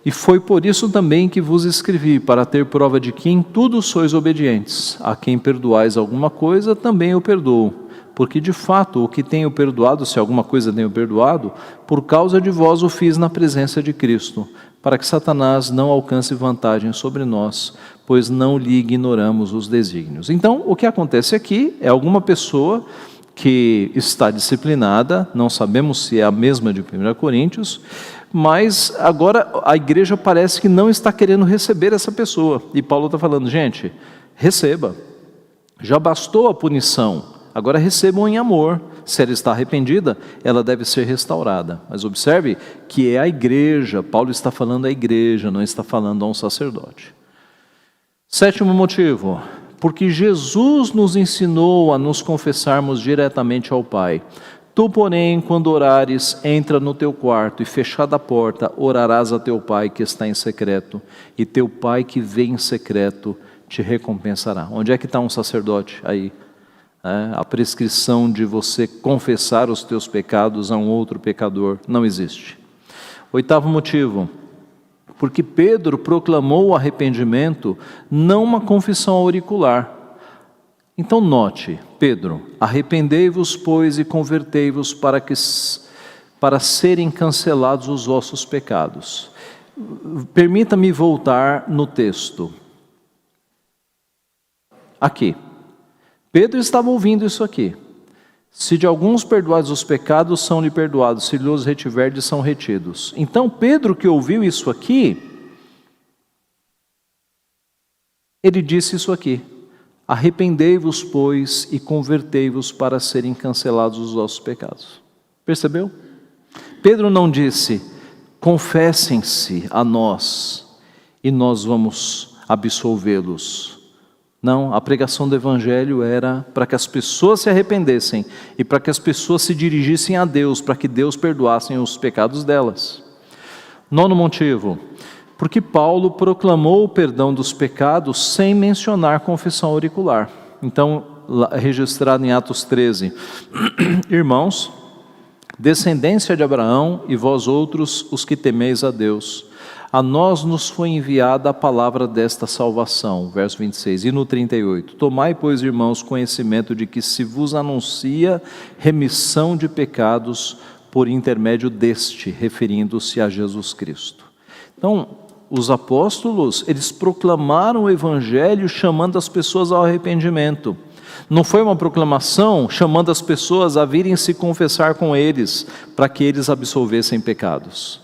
E foi por isso também que vos escrevi, para ter prova de que em tudo sois obedientes. A quem perdoais alguma coisa, também eu perdoo. Porque de fato o que tenho perdoado, se alguma coisa tenho perdoado, por causa de vós o fiz na presença de Cristo, para que Satanás não alcance vantagem sobre nós, pois não lhe ignoramos os desígnios. Então, o que acontece aqui é alguma pessoa que está disciplinada, não sabemos se é a mesma de 1 Coríntios, mas agora a igreja parece que não está querendo receber essa pessoa. E Paulo está falando, gente, receba. Já bastou a punição, agora recebam em amor. Se ela está arrependida, ela deve ser restaurada. Mas observe que é a igreja, Paulo está falando à igreja, não está falando a um sacerdote. Sétimo motivo, porque Jesus nos ensinou a nos confessarmos diretamente ao Pai. Tu, porém, quando orares, entra no teu quarto e, fechada a porta, orarás a teu Pai que está em secreto, e teu Pai que vê em secreto te recompensará. Onde é que está um sacerdote aí? A prescrição de você confessar os teus pecados a um outro pecador não existe. Oitavo motivo, porque Pedro proclamou o arrependimento, não uma confissão auricular. Então note, Pedro, arrependei-vos, pois, e convertei-vos para serem cancelados os vossos pecados. Permita-me voltar no texto. Aqui. Pedro estava ouvindo isso aqui. Se de alguns perdoados os pecados, são-lhe perdoados, se lhes retiverdes, são retidos. Então Pedro, que ouviu isso aqui, ele disse isso aqui: arrependei-vos, pois, e convertei-vos para serem cancelados os vossos pecados. Percebeu? Pedro não disse, confessem-se a nós e nós vamos absolvê-los. Não, a pregação do Evangelho era para que as pessoas se arrependessem e para que as pessoas se dirigissem a Deus, para que Deus perdoasse os pecados delas. Nono motivo, porque Paulo proclamou o perdão dos pecados sem mencionar confissão auricular. Então, registrado em Atos 13, irmãos, descendência de Abraão e vós outros os que temeis a Deus, a nós nos foi enviada a palavra desta salvação, verso 26, e no 38, tomai, pois, irmãos, conhecimento de que se vos anuncia remissão de pecados por intermédio deste, referindo-se a Jesus Cristo. Então, os apóstolos, eles proclamaram o Evangelho chamando as pessoas ao arrependimento. Não foi uma proclamação chamando as pessoas a virem se confessar com eles, para que eles absolvessem pecados.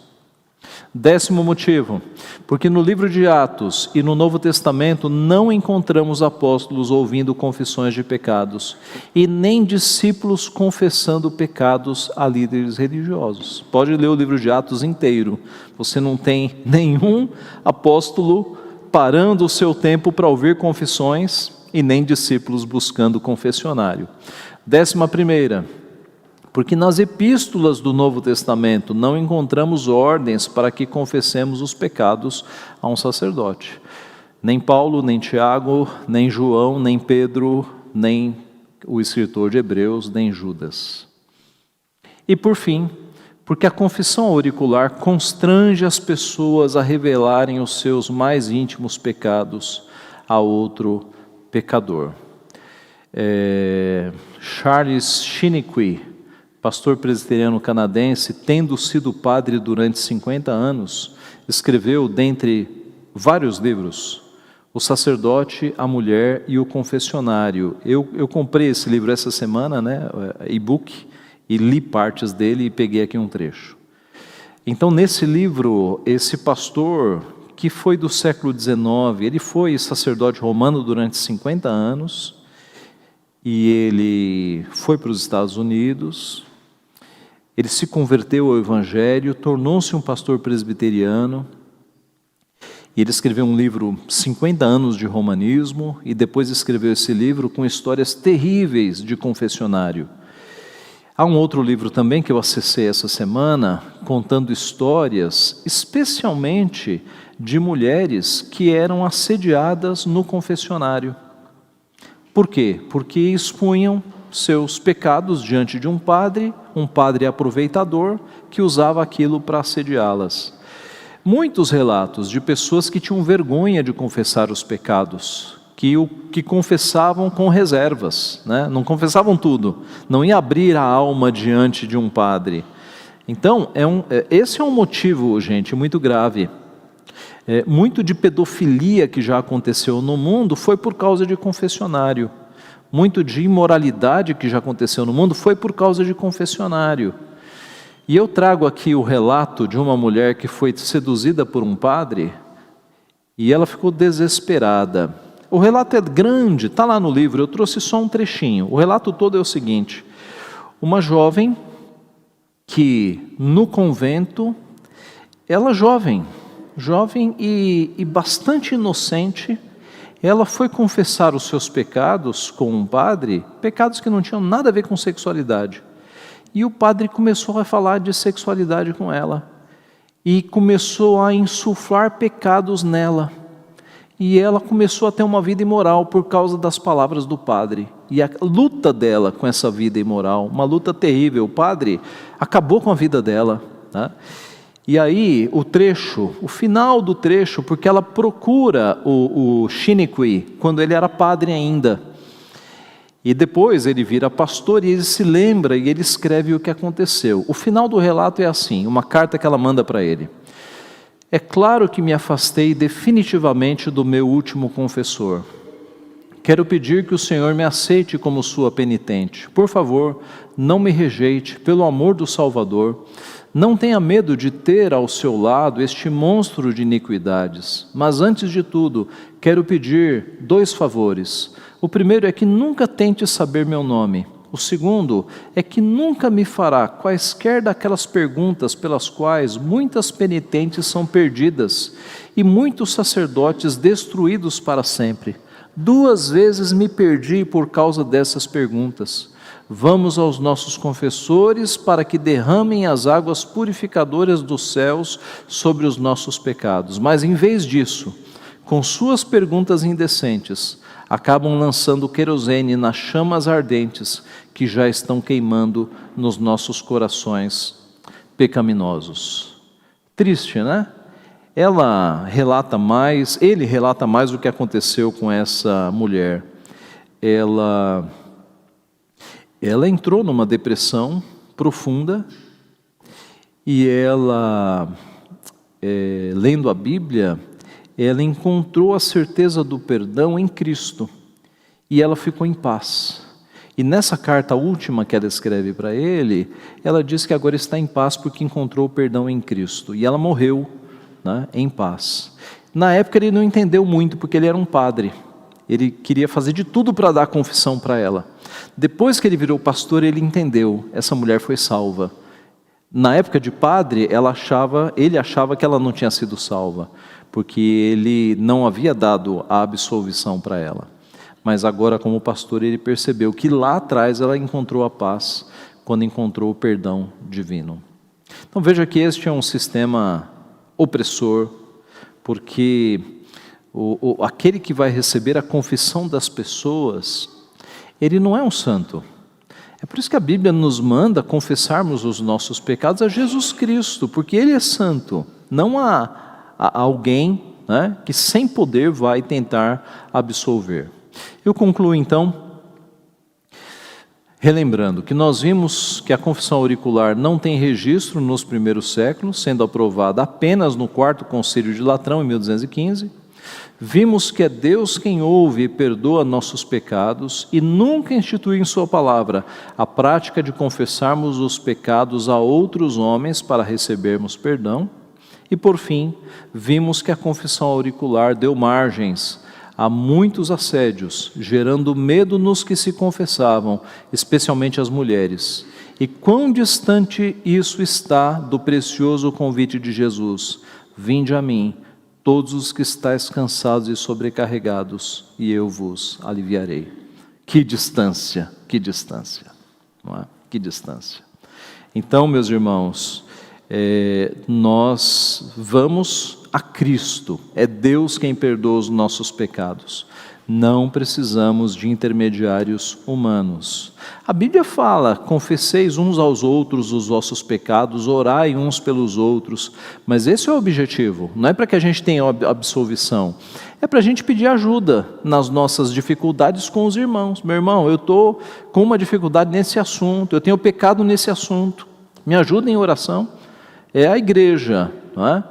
Décimo motivo, porque no livro de Atos e no Novo Testamento não encontramos apóstolos ouvindo confissões de pecados e nem discípulos confessando pecados a líderes religiosos. Pode ler o livro de Atos inteiro, você não tem nenhum apóstolo parando o seu tempo para ouvir confissões e nem discípulos buscando confessionário. 11ª, porque nas epístolas do Novo Testamento não encontramos ordens para que confessemos os pecados a um sacerdote. Nem Paulo, nem Tiago, nem João, nem Pedro, nem o escritor de Hebreus, nem Judas. E por fim, porque a confissão auricular constrange as pessoas a revelarem os seus mais íntimos pecados a outro pecador. Charles Chiniquy, pastor presbiteriano canadense, tendo sido padre durante 50 anos, escreveu, dentre vários livros, O Sacerdote, a Mulher e o Confessionário. Eu comprei esse livro essa semana, e-book, e li partes dele e peguei aqui um trecho. Então, nesse livro, esse pastor, que foi do século XIX, ele foi sacerdote romano durante 50 anos, e ele foi para os Estados Unidos. Ele se converteu ao Evangelho, tornou-se um pastor presbiteriano, e ele escreveu um livro, 50 anos de romanismo, e depois escreveu esse livro com histórias terríveis de confessionário. Há um outro livro também que eu acessei essa semana, contando histórias, especialmente de mulheres que eram assediadas no confessionário. Por quê? Porque expunham seus pecados diante de um padre aproveitador que usava aquilo para assediá-las. Muitos relatos de pessoas que tinham vergonha de confessar os pecados, que confessavam com reservas, não confessavam tudo, não ia abrir a alma diante de um padre. Então, esse é um motivo, gente, muito grave. Muito de pedofilia que já aconteceu no mundo foi por causa de confessionário. Muito de imoralidade que já aconteceu no mundo foi por causa de confessionário. E eu trago aqui o relato de uma mulher que foi seduzida por um padre e ela ficou desesperada. O relato é grande, está lá no livro, eu trouxe só um trechinho. O relato todo é o seguinte: uma jovem que no convento, ela jovem e bastante inocente, ela foi confessar os seus pecados com um padre, pecados que não tinham nada a ver com sexualidade. E o padre começou a falar de sexualidade com ela, e começou a insuflar pecados nela. E ela começou a ter uma vida imoral por causa das palavras do padre. E a luta dela com essa vida imoral, uma luta terrível. O padre acabou com a vida dela, né? E aí o final do trecho, porque ela procura o Chiniquy, quando ele era padre ainda. E depois ele vira pastor e ele se lembra e ele escreve o que aconteceu. O final do relato é assim, uma carta que ela manda para ele. É claro que me afastei definitivamente do meu último confessor. Quero pedir que o Senhor me aceite como sua penitente. Por favor, não me rejeite, pelo amor do Salvador. Não tenha medo de ter ao seu lado este monstro de iniquidades. Mas antes de tudo, quero pedir 2 favores. O primeiro é que nunca tente saber meu nome. O segundo é que nunca me fará quaisquer daquelas perguntas pelas quais muitas penitentes são perdidas e muitos sacerdotes destruídos para sempre. 2 vezes me perdi por causa dessas perguntas. Vamos aos nossos confessores para que derramem as águas purificadoras dos céus sobre os nossos pecados. Mas em vez disso, com suas perguntas indecentes, acabam lançando querosene nas chamas ardentes que já estão queimando nos nossos corações pecaminosos. Triste, né? Ele relata mais o que aconteceu com essa mulher. Ela entrou numa depressão profunda e ela, lendo a Bíblia, ela encontrou a certeza do perdão em Cristo e ela ficou em paz. E nessa carta última que ela escreve para ele, ela diz que agora está em paz porque encontrou o perdão em Cristo. E ela morreu, né, em paz. Na época ele não entendeu muito porque ele era um padre. Ele queria fazer de tudo para dar confissão para ela. Depois que ele virou pastor, ele entendeu, essa mulher foi salva. Na época de padre, ele achava que ela não tinha sido salva, porque ele não havia dado a absolvição para ela. Mas agora, como pastor, ele percebeu que lá atrás ela encontrou a paz, quando encontrou o perdão divino. Então veja que este é um sistema opressor, porque aquele que vai receber a confissão das pessoas, ele não é um santo. É por isso que a Bíblia nos manda confessarmos os nossos pecados a Jesus Cristo, porque Ele é santo, não há alguém, né, que sem poder vai tentar absolver. Eu concluo então, relembrando que nós vimos que a confissão auricular não tem registro nos primeiros séculos, sendo aprovada apenas no 4º Concílio de Latrão, em 1215. Vimos que é Deus quem ouve e perdoa nossos pecados e nunca institui em sua palavra a prática de confessarmos os pecados a outros homens para recebermos perdão. E por fim, vimos que a confissão auricular deu margens a muitos assédios, gerando medo nos que se confessavam, especialmente as mulheres. E quão distante isso está do precioso convite de Jesus: vinde a mim, todos os que estáis cansados e sobrecarregados, e eu vos aliviarei. Que distância, não é? Que distância. Então, meus irmãos, nós vamos a Cristo, é Deus quem perdoa os nossos pecados. Não precisamos de intermediários humanos. A Bíblia fala: confesseis uns aos outros os vossos pecados, orai uns pelos outros. Mas esse é o objetivo, não é para que a gente tenha absolvição, é para a gente pedir ajuda nas nossas dificuldades com os irmãos. Meu irmão, eu estou com uma dificuldade nesse assunto, eu tenho pecado nesse assunto, me ajuda em oração. É a igreja, não é?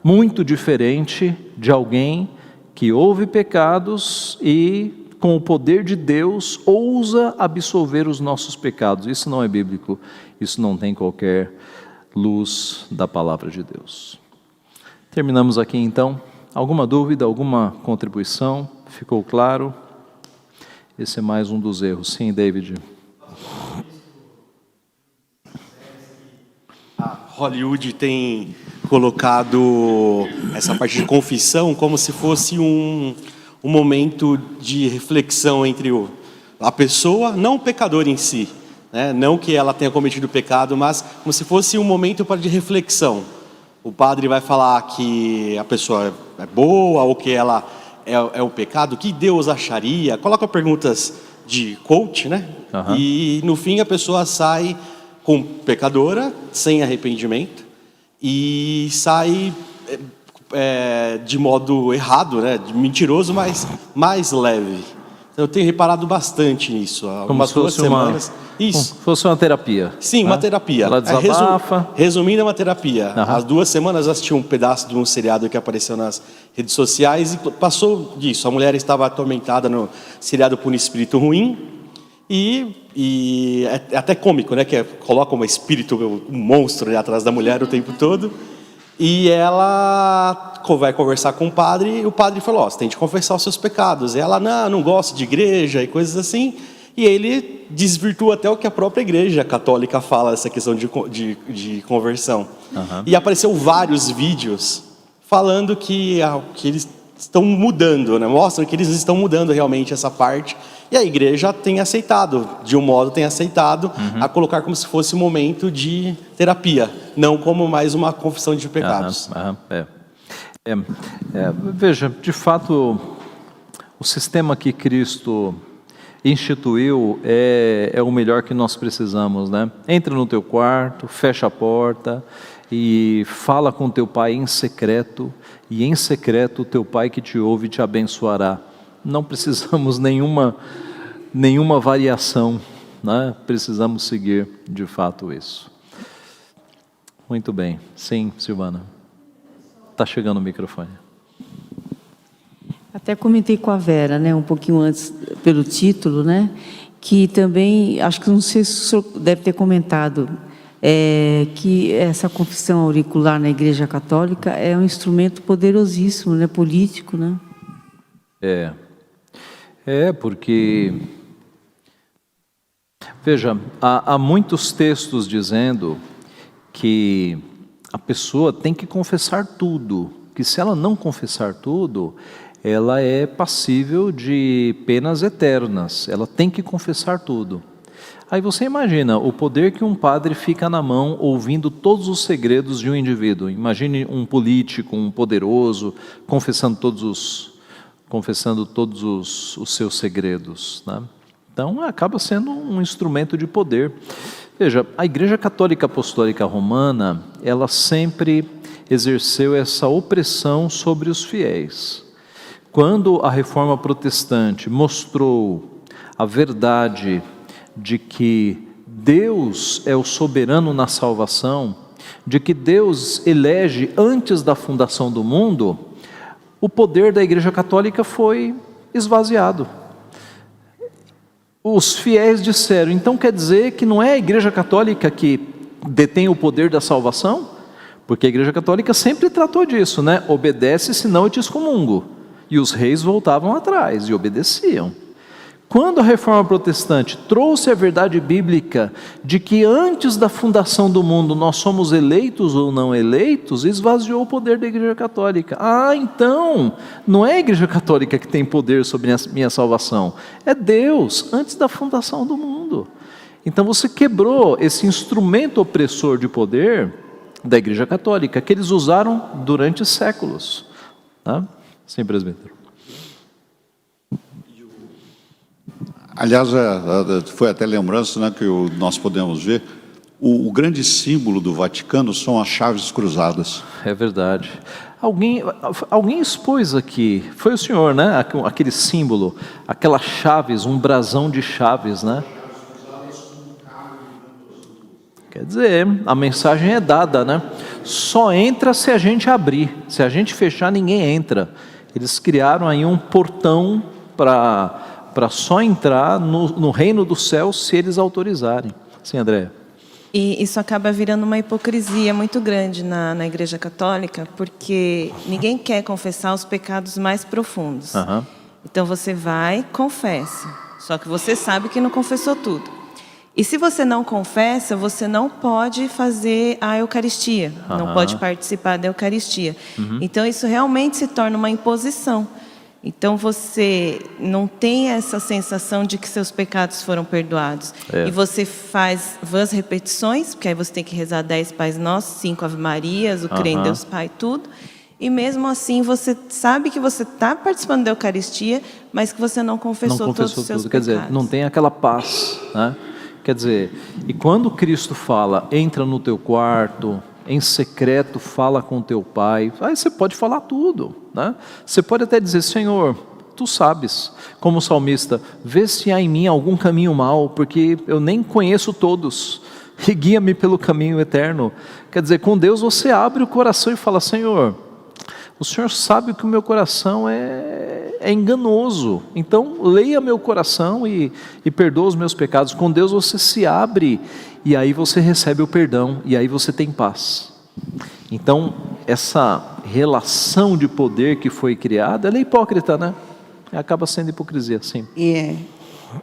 Muito diferente de alguém que ouve pecados e, com o poder de Deus, ousa absolver os nossos pecados. Isso não é bíblico, isso não tem qualquer luz da palavra de Deus. Terminamos aqui então. Alguma dúvida, alguma contribuição? Ficou claro? Esse é mais um dos erros. Sim, David. Hollywood tem colocado essa parte de confissão como se fosse um momento de reflexão entre a pessoa, não o pecador em si, né? Não que ela tenha cometido pecado, mas como se fosse um momento de reflexão. O padre vai falar que a pessoa é boa ou que ela é o pecado, o que Deus acharia, coloca perguntas de coach, né? Uhum. E no fim a pessoa sai com pecadora, sem arrependimento, e sai de modo errado, né? Mentiroso, mas mais leve. Então, eu tenho reparado bastante nisso. Há Como umas se 2 fosse semanas. Como se fosse uma terapia. Sim, né? uma terapia. Ela desabafa. Resumindo, é uma terapia. Uhum. Há 2 semanas eu assisti um pedaço de um seriado que apareceu nas redes sociais e passou disso. A mulher estava atormentada no seriado por um espírito ruim e é até cômico, né? Que coloca um espírito, um monstro, né, atrás da mulher o tempo todo. E ela vai conversar com o padre e o padre falou, você tem de confessar os seus pecados. E ela, não gosto de igreja e coisas assim. E ele desvirtua até o que a própria igreja católica fala, essa questão de conversão. Uhum. E apareceu vários vídeos falando que eles estão mudando, né? Mostram que eles estão mudando realmente essa parte. E a igreja tem aceitado, de um modo tem aceitado, a colocar como se fosse um momento de terapia, não como mais uma confissão de pecados. Veja, de fato, o sistema que Cristo instituiu é o melhor que nós precisamos, né? Entra no teu quarto, fecha a porta e fala com teu pai em secreto, e em secreto o teu pai que te ouve te abençoará. Não precisamos nenhuma variação, né? Precisamos seguir de fato isso. Muito bem. Sim, Silvana. Está chegando o microfone. Até comentei com a Vera, né, um pouquinho antes, pelo título, né, que também, acho que não sei se o senhor deve ter comentado, que essa confissão auricular na Igreja Católica é um instrumento poderosíssimo, né, político, né? Porque, veja, há muitos textos dizendo que a pessoa tem que confessar tudo, que se ela não confessar tudo, ela é passível de penas eternas, ela tem que confessar tudo. Aí você imagina o poder que um padre fica na mão ouvindo todos os segredos de um indivíduo. Imagine um político, um poderoso, confessando todos os seus segredos, né? Então acaba sendo um instrumento de poder. Veja, a Igreja Católica Apostólica Romana, ela sempre exerceu essa opressão sobre os fiéis. Quando a Reforma Protestante mostrou a verdade de que Deus é o soberano na salvação, de que Deus elege antes da fundação do mundo, o poder da Igreja Católica foi esvaziado. Os fiéis disseram, então quer dizer que não é a Igreja Católica que detém o poder da salvação? Porque a Igreja Católica sempre tratou disso, né? Obedece, senão eu te excomungo. E os reis voltavam atrás e obedeciam. Quando a Reforma Protestante trouxe a verdade bíblica de que antes da fundação do mundo nós somos eleitos ou não eleitos, esvaziou o poder da Igreja Católica. Então, não é a Igreja Católica que tem poder sobre a minha salvação, é Deus, antes da fundação do mundo. Então você quebrou esse instrumento opressor de poder da Igreja Católica, que eles usaram durante séculos. Tá? Sim, presbítero. Aliás, foi até lembrança, né, que nós podemos ver, o grande símbolo do Vaticano são as chaves cruzadas. É verdade. Alguém expôs aqui, foi o senhor, né? Aquele símbolo, aquelas chaves, um brasão de chaves, né? Quer dizer, a mensagem é dada, né? Só entra se a gente abrir, se a gente fechar, ninguém entra. Eles criaram aí um portão para só entrar no reino dos céus se eles autorizarem. Sim, Andréia. E isso acaba virando uma hipocrisia muito grande na Igreja Católica, porque ninguém quer confessar os pecados mais profundos. Então você vai, confessa. Só que você sabe que não confessou tudo. E se você não confessa, você não pode fazer a Eucaristia, não pode participar da Eucaristia. Então isso realmente se torna uma imposição. Então você não tem essa sensação de que seus pecados foram perdoados. E você faz vãs repetições, porque aí você tem que rezar 10 Pais Nossos, 5 Ave Marias, o Crê em Deus Pai, tudo. E mesmo assim você sabe que você está participando da Eucaristia, mas que você não confessou todos os seus pecados. Quer dizer, não tem aquela paz, né? Quer dizer, e quando Cristo fala, entra no teu quarto, em secreto fala com teu pai, aí você pode falar tudo, né? Você pode até dizer, Senhor, tu sabes, como salmista, vê se há em mim algum caminho mau, porque eu nem conheço todos, e guia-me pelo caminho eterno. Quer dizer, com Deus você abre o coração e fala, Senhor, o Senhor sabe que o meu coração é enganoso, então leia meu coração e perdoa os meus pecados. Com Deus você se abre e aí você recebe o perdão e aí você tem paz. Então essa relação de poder que foi criada, ela é hipócrita, né? Acaba sendo hipocrisia, sim. E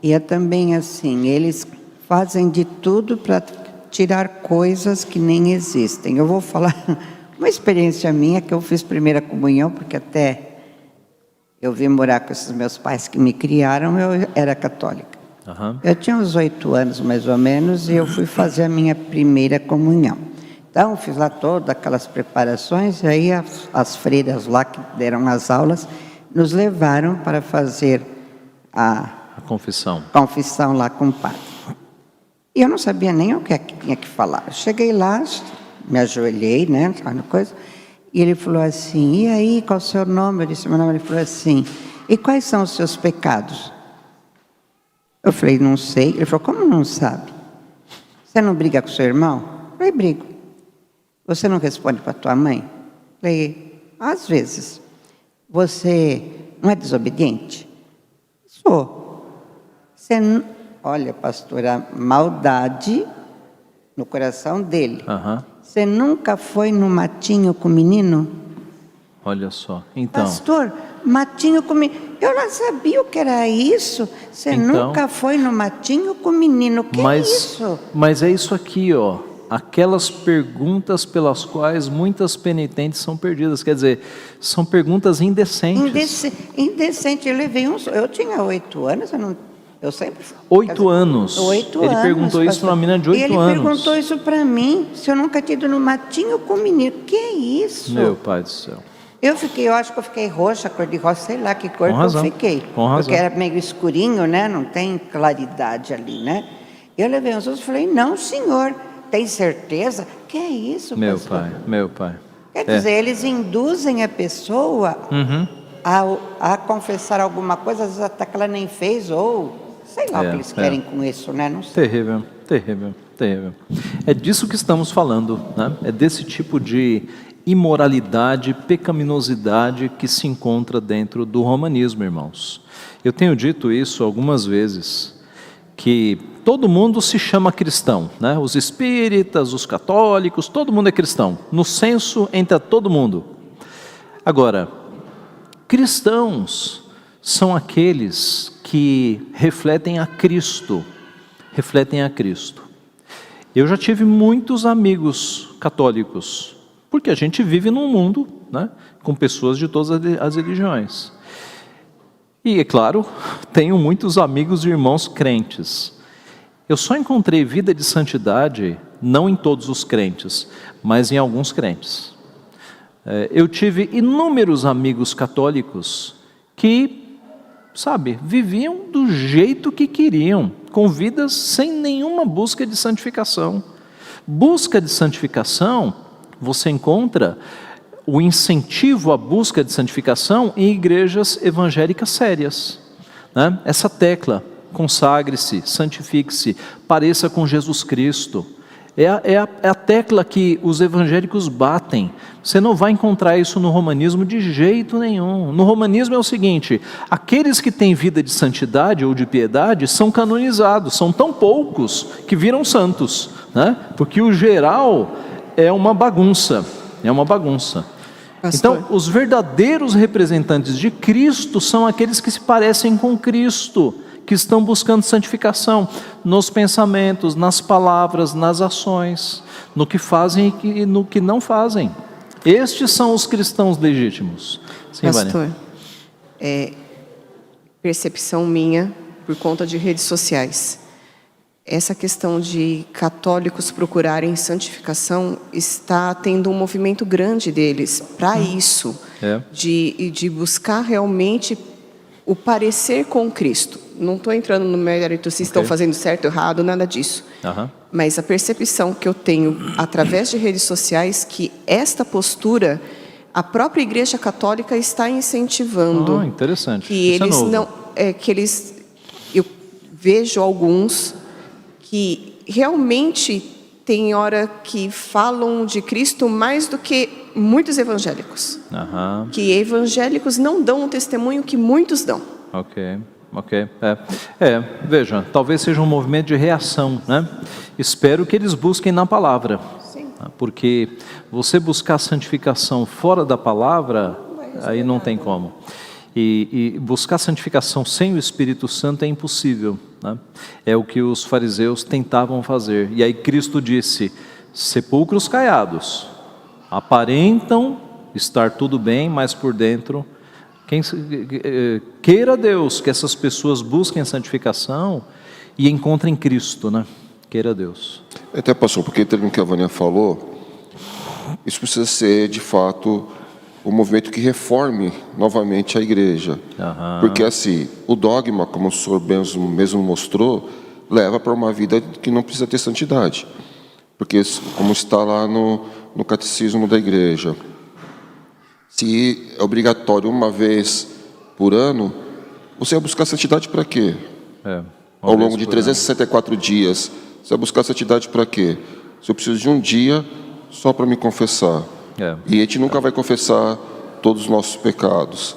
é também assim, eles fazem de tudo para tirar coisas que nem existem. Eu vou falar uma experiência minha, que eu fiz primeira comunhão, porque até eu vim morar com esses meus pais que me criaram, eu era católica. Eu tinha uns 8 anos, mais ou menos, e eu fui fazer a minha primeira comunhão. Então, fiz lá todas aquelas preparações, e aí as freiras lá que deram as aulas, nos levaram para fazer a confissão lá com o padre. E eu não sabia nem o que é que tinha que falar. Eu cheguei lá, me ajoelhei, né, coisa, e ele falou assim, e aí, qual é o seu nome? Eu disse meu nome. Ele falou assim, e quais são os seus pecados? Eu falei, não sei. Ele falou, como não sabe? Você não briga com seu irmão? Eu falei, brigo. Você não responde para tua mãe? Eu falei, às vezes. Você não é desobediente? Sou. Você não... Olha, pastora, maldade no coração dele. Você nunca foi no matinho com o menino? Olha só, então... Pastor, matinho com menino. Eu não sabia o que era isso. Você então, nunca foi no matinho com o menino. O que é isso? Mas é isso aqui, ó. Aquelas perguntas pelas quais muitas penitentes são perdidas. Quer dizer, são perguntas indecentes. Indecente. Eu tinha 8 anos, eu sempre... 8 anos. 8 ele anos, perguntou isso para uma menina de 8 anos. Ele perguntou isso para mim, se eu nunca tinha ido no matinho com o menino. Que é isso? Meu pai do céu. Eu acho que eu fiquei roxa, cor de rosa, sei lá que cor que eu fiquei. Com razão. Porque era meio escurinho, né? Não tem claridade ali, né? Eu levei uns outros e falei, não, senhor, tem certeza? Que é isso, pastor? Meu pai. Quer dizer, eles induzem a pessoa a confessar alguma coisa, às vezes até que ela nem fez, ou sei lá o que eles querem com isso, né? Não sei. Terrível. É disso que estamos falando, né? É desse tipo de imoralidade, pecaminosidade que se encontra dentro do romanismo, irmãos. Eu tenho dito isso algumas vezes, que todo mundo se chama cristão, né? Os espíritas, os católicos, todo mundo é cristão, no senso entra todo mundo. Agora, cristãos são aqueles que refletem a Cristo, Eu já tive muitos amigos católicos, porque a gente vive num mundo, né, com pessoas de todas as religiões. E, é claro, tenho muitos amigos e irmãos crentes. Eu só encontrei vida de santidade, não em todos os crentes, mas em alguns crentes. Eu tive inúmeros amigos católicos que, viviam do jeito que queriam, com vidas sem nenhuma busca de santificação. Busca de santificação, você encontra o incentivo à busca de santificação em igrejas evangélicas sérias, né? Essa tecla, consagre-se, santifique-se, pareça com Jesus Cristo, é a tecla que os evangélicos batem. Você não vai encontrar isso no romanismo de jeito nenhum. No romanismo é o seguinte, aqueles que têm vida de santidade ou de piedade são canonizados, são tão poucos que viram santos, né? Porque o geral é uma bagunça. Então, os verdadeiros representantes de Cristo são aqueles que se parecem com Cristo, que estão buscando santificação nos pensamentos, nas palavras, nas ações, no que fazem e no que não fazem. Estes são os cristãos legítimos. Sim, Pastor, percepção minha por conta de redes sociais. Essa questão de católicos procurarem santificação está tendo um movimento grande deles para isso, de buscar realmente o parecer com Cristo. Não estou entrando no mérito se estão fazendo certo ou errado, nada disso. Mas a percepção que eu tenho através de redes sociais que esta postura a própria Igreja Católica está incentivando. Interessante. Que Isso eles é novo. não, eu vejo alguns que realmente tem hora que falam de Cristo mais do que muitos evangélicos. Que evangélicos não dão o testemunho que muitos dão. Ok. Veja, talvez seja um movimento de reação, né? Espero que eles busquem na palavra. Sim. Porque você buscar santificação fora da palavra, aí não tem como. E buscar santificação sem o Espírito Santo é impossível, né? É o que os fariseus tentavam fazer. E aí Cristo disse: sepulcros caiados, aparentam estar tudo bem, mas por dentro, queira Deus que essas pessoas busquem a santificação e encontrem Cristo, né? Queira Deus. Até passou, porque teve o que a Vânia falou, isso precisa ser de fato o movimento que reforme novamente a igreja. Porque assim, o dogma, como o senhor mesmo mostrou, leva para uma vida que não precisa ter santidade. Porque, como está lá no catecismo da igreja, se é obrigatório uma vez por ano, você vai buscar santidade para quê? Ao longo de 364 dias, você vai buscar santidade para quê? Se eu preciso de um dia só para me confessar. E a gente nunca vai confessar todos os nossos pecados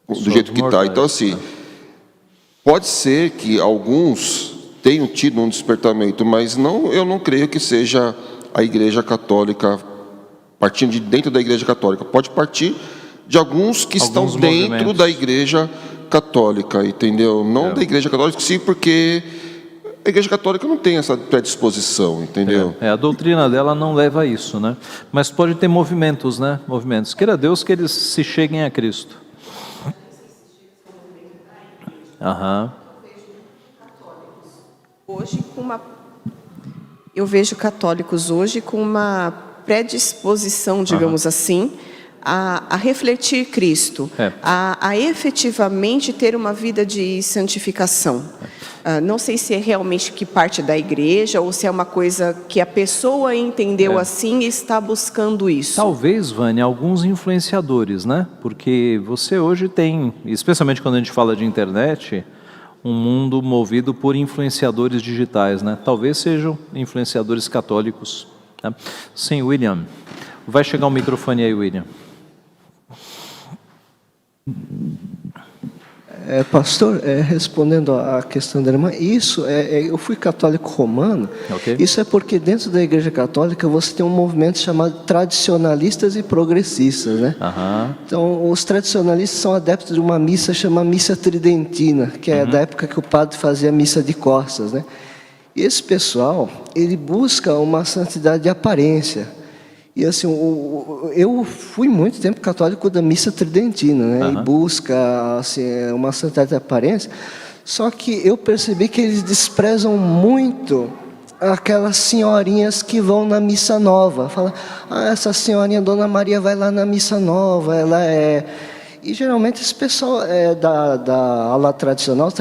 do jeito que está. Então, assim, pode ser que alguns tenham tido um despertamento, mas eu não creio que seja a Igreja Católica partindo de dentro da Igreja Católica. Pode partir de alguns que estão dentro da Igreja Católica, entendeu? Não da Igreja Católica, sim, porque a Igreja Católica não tem essa predisposição, entendeu? A doutrina dela não leva a isso, né? Mas pode ter movimentos, né? Movimentos. Queira Deus que eles se cheguem a Cristo. Eu vejo católicos hoje com uma predisposição, digamos assim, a refletir Cristo, a efetivamente ter uma vida de santificação. Não sei se é realmente que parte da igreja ou se é uma coisa que a pessoa entendeu assim e está buscando isso. Talvez, Vânia, alguns influenciadores, né? Porque você hoje tem, especialmente quando a gente fala de internet, um mundo movido por influenciadores digitais, né? Talvez sejam influenciadores católicos. Né? Sim, William. Vai chegar o microfone aí, William. Pastor, respondendo à questão da irmã, eu fui católico romano, isso é porque dentro da Igreja Católica você tem um movimento chamado tradicionalistas e progressistas, né? Então, os tradicionalistas são adeptos de uma missa chamada missa tridentina, que é da época que o padre fazia a missa de costas, né? E esse pessoal, ele busca uma santidade de aparência. E assim, eu fui muito tempo católico da missa tridentina, né? E busca assim, uma santidade de aparência. Só que eu percebi que eles desprezam muito aquelas senhorinhas que vão na missa nova. Fala, essa senhorinha Dona Maria vai lá na missa nova, ela é... E geralmente esse pessoal da ala tradicional,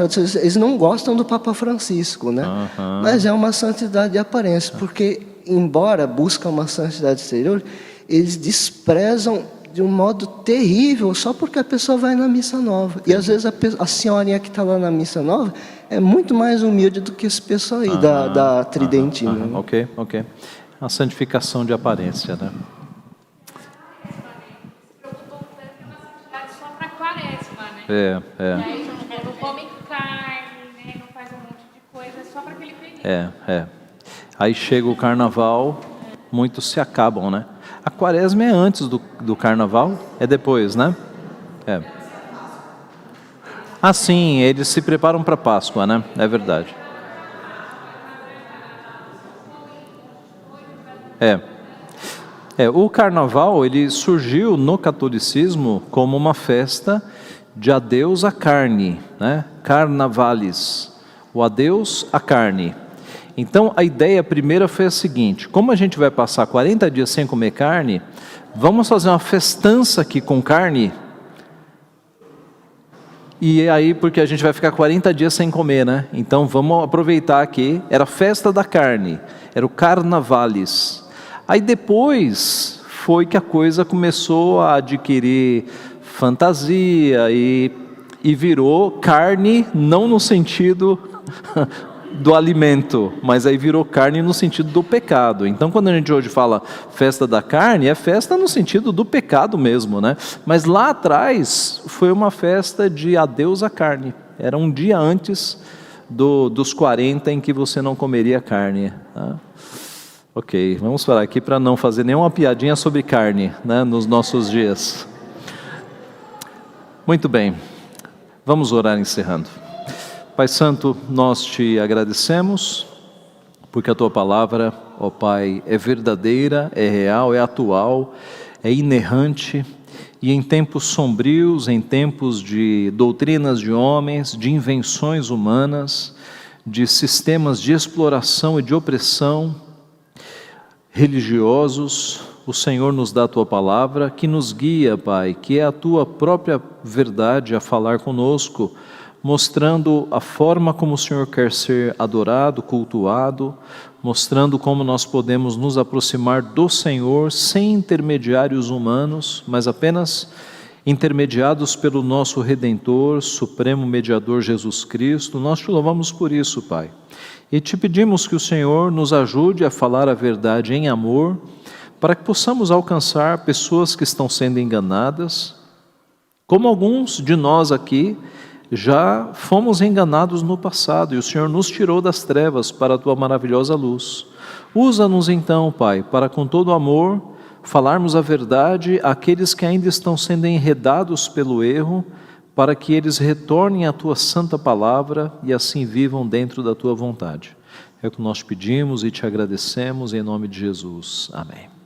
eles não gostam do Papa Francisco, né? Mas é uma santidade de aparência, porque embora buscam uma santidade exterior, eles desprezam de um modo terrível só porque a pessoa vai na missa nova. E às vezes a senhorinha que está lá na missa nova é muito mais humilde do que esse pessoal aí da tridentina. Né? Ok. A santificação de aparência, né? Aí não come carne, né? Não faz um monte de coisa, só para aquele período. Aí chega o carnaval, muitos se acabam, né? A quaresma é antes do carnaval? É depois, né? É. Ah, sim, eles se preparam para a Páscoa, né? É verdade. O carnaval, ele surgiu no catolicismo como uma festa de adeus à carne, né? Carnavalis, o adeus à carne. Então a ideia primeira foi a seguinte: como a gente vai passar 40 dias sem comer carne, vamos fazer uma festança aqui com carne. E aí, porque a gente vai ficar 40 dias sem comer, né? Então vamos aproveitar aqui. Era a festa da carne, era o Carnavalis. Aí depois foi que a coisa começou a adquirir fantasia e virou carne, não no sentido do alimento, mas aí virou carne no sentido do pecado. Então quando a gente hoje fala festa da carne, é festa no sentido do pecado mesmo, né? Mas lá atrás foi uma festa de adeus à carne. Era um dia antes dos 40 em que você não comeria carne, tá? Ok, vamos parar aqui para não fazer nenhuma piadinha sobre carne, né, nos nossos dias. Muito bem, vamos orar encerrando. Pai Santo, nós te agradecemos, porque a Tua palavra, ó Pai, é verdadeira, é real, é atual, é inerrante, e em tempos sombrios, em tempos de doutrinas de homens, de invenções humanas, de sistemas de exploração e de opressão religiosos, o Senhor nos dá a Tua palavra, que nos guia, Pai, que é a Tua própria verdade a falar conosco, mostrando a forma como o Senhor quer ser adorado, cultuado, mostrando como nós podemos nos aproximar do Senhor sem intermediários humanos, mas apenas intermediados pelo nosso Redentor, Supremo Mediador Jesus Cristo. Nós te louvamos por isso, Pai. E te pedimos que o Senhor nos ajude a falar a verdade em amor, para que possamos alcançar pessoas que estão sendo enganadas, como alguns de nós aqui já fomos enganados no passado, e o Senhor nos tirou das trevas para a Tua maravilhosa luz. Usa-nos então, Pai, para com todo amor falarmos a verdade àqueles que ainda estão sendo enredados pelo erro, para que eles retornem à Tua santa palavra e assim vivam dentro da Tua vontade. É o que nós pedimos e te agradecemos em nome de Jesus. Amém.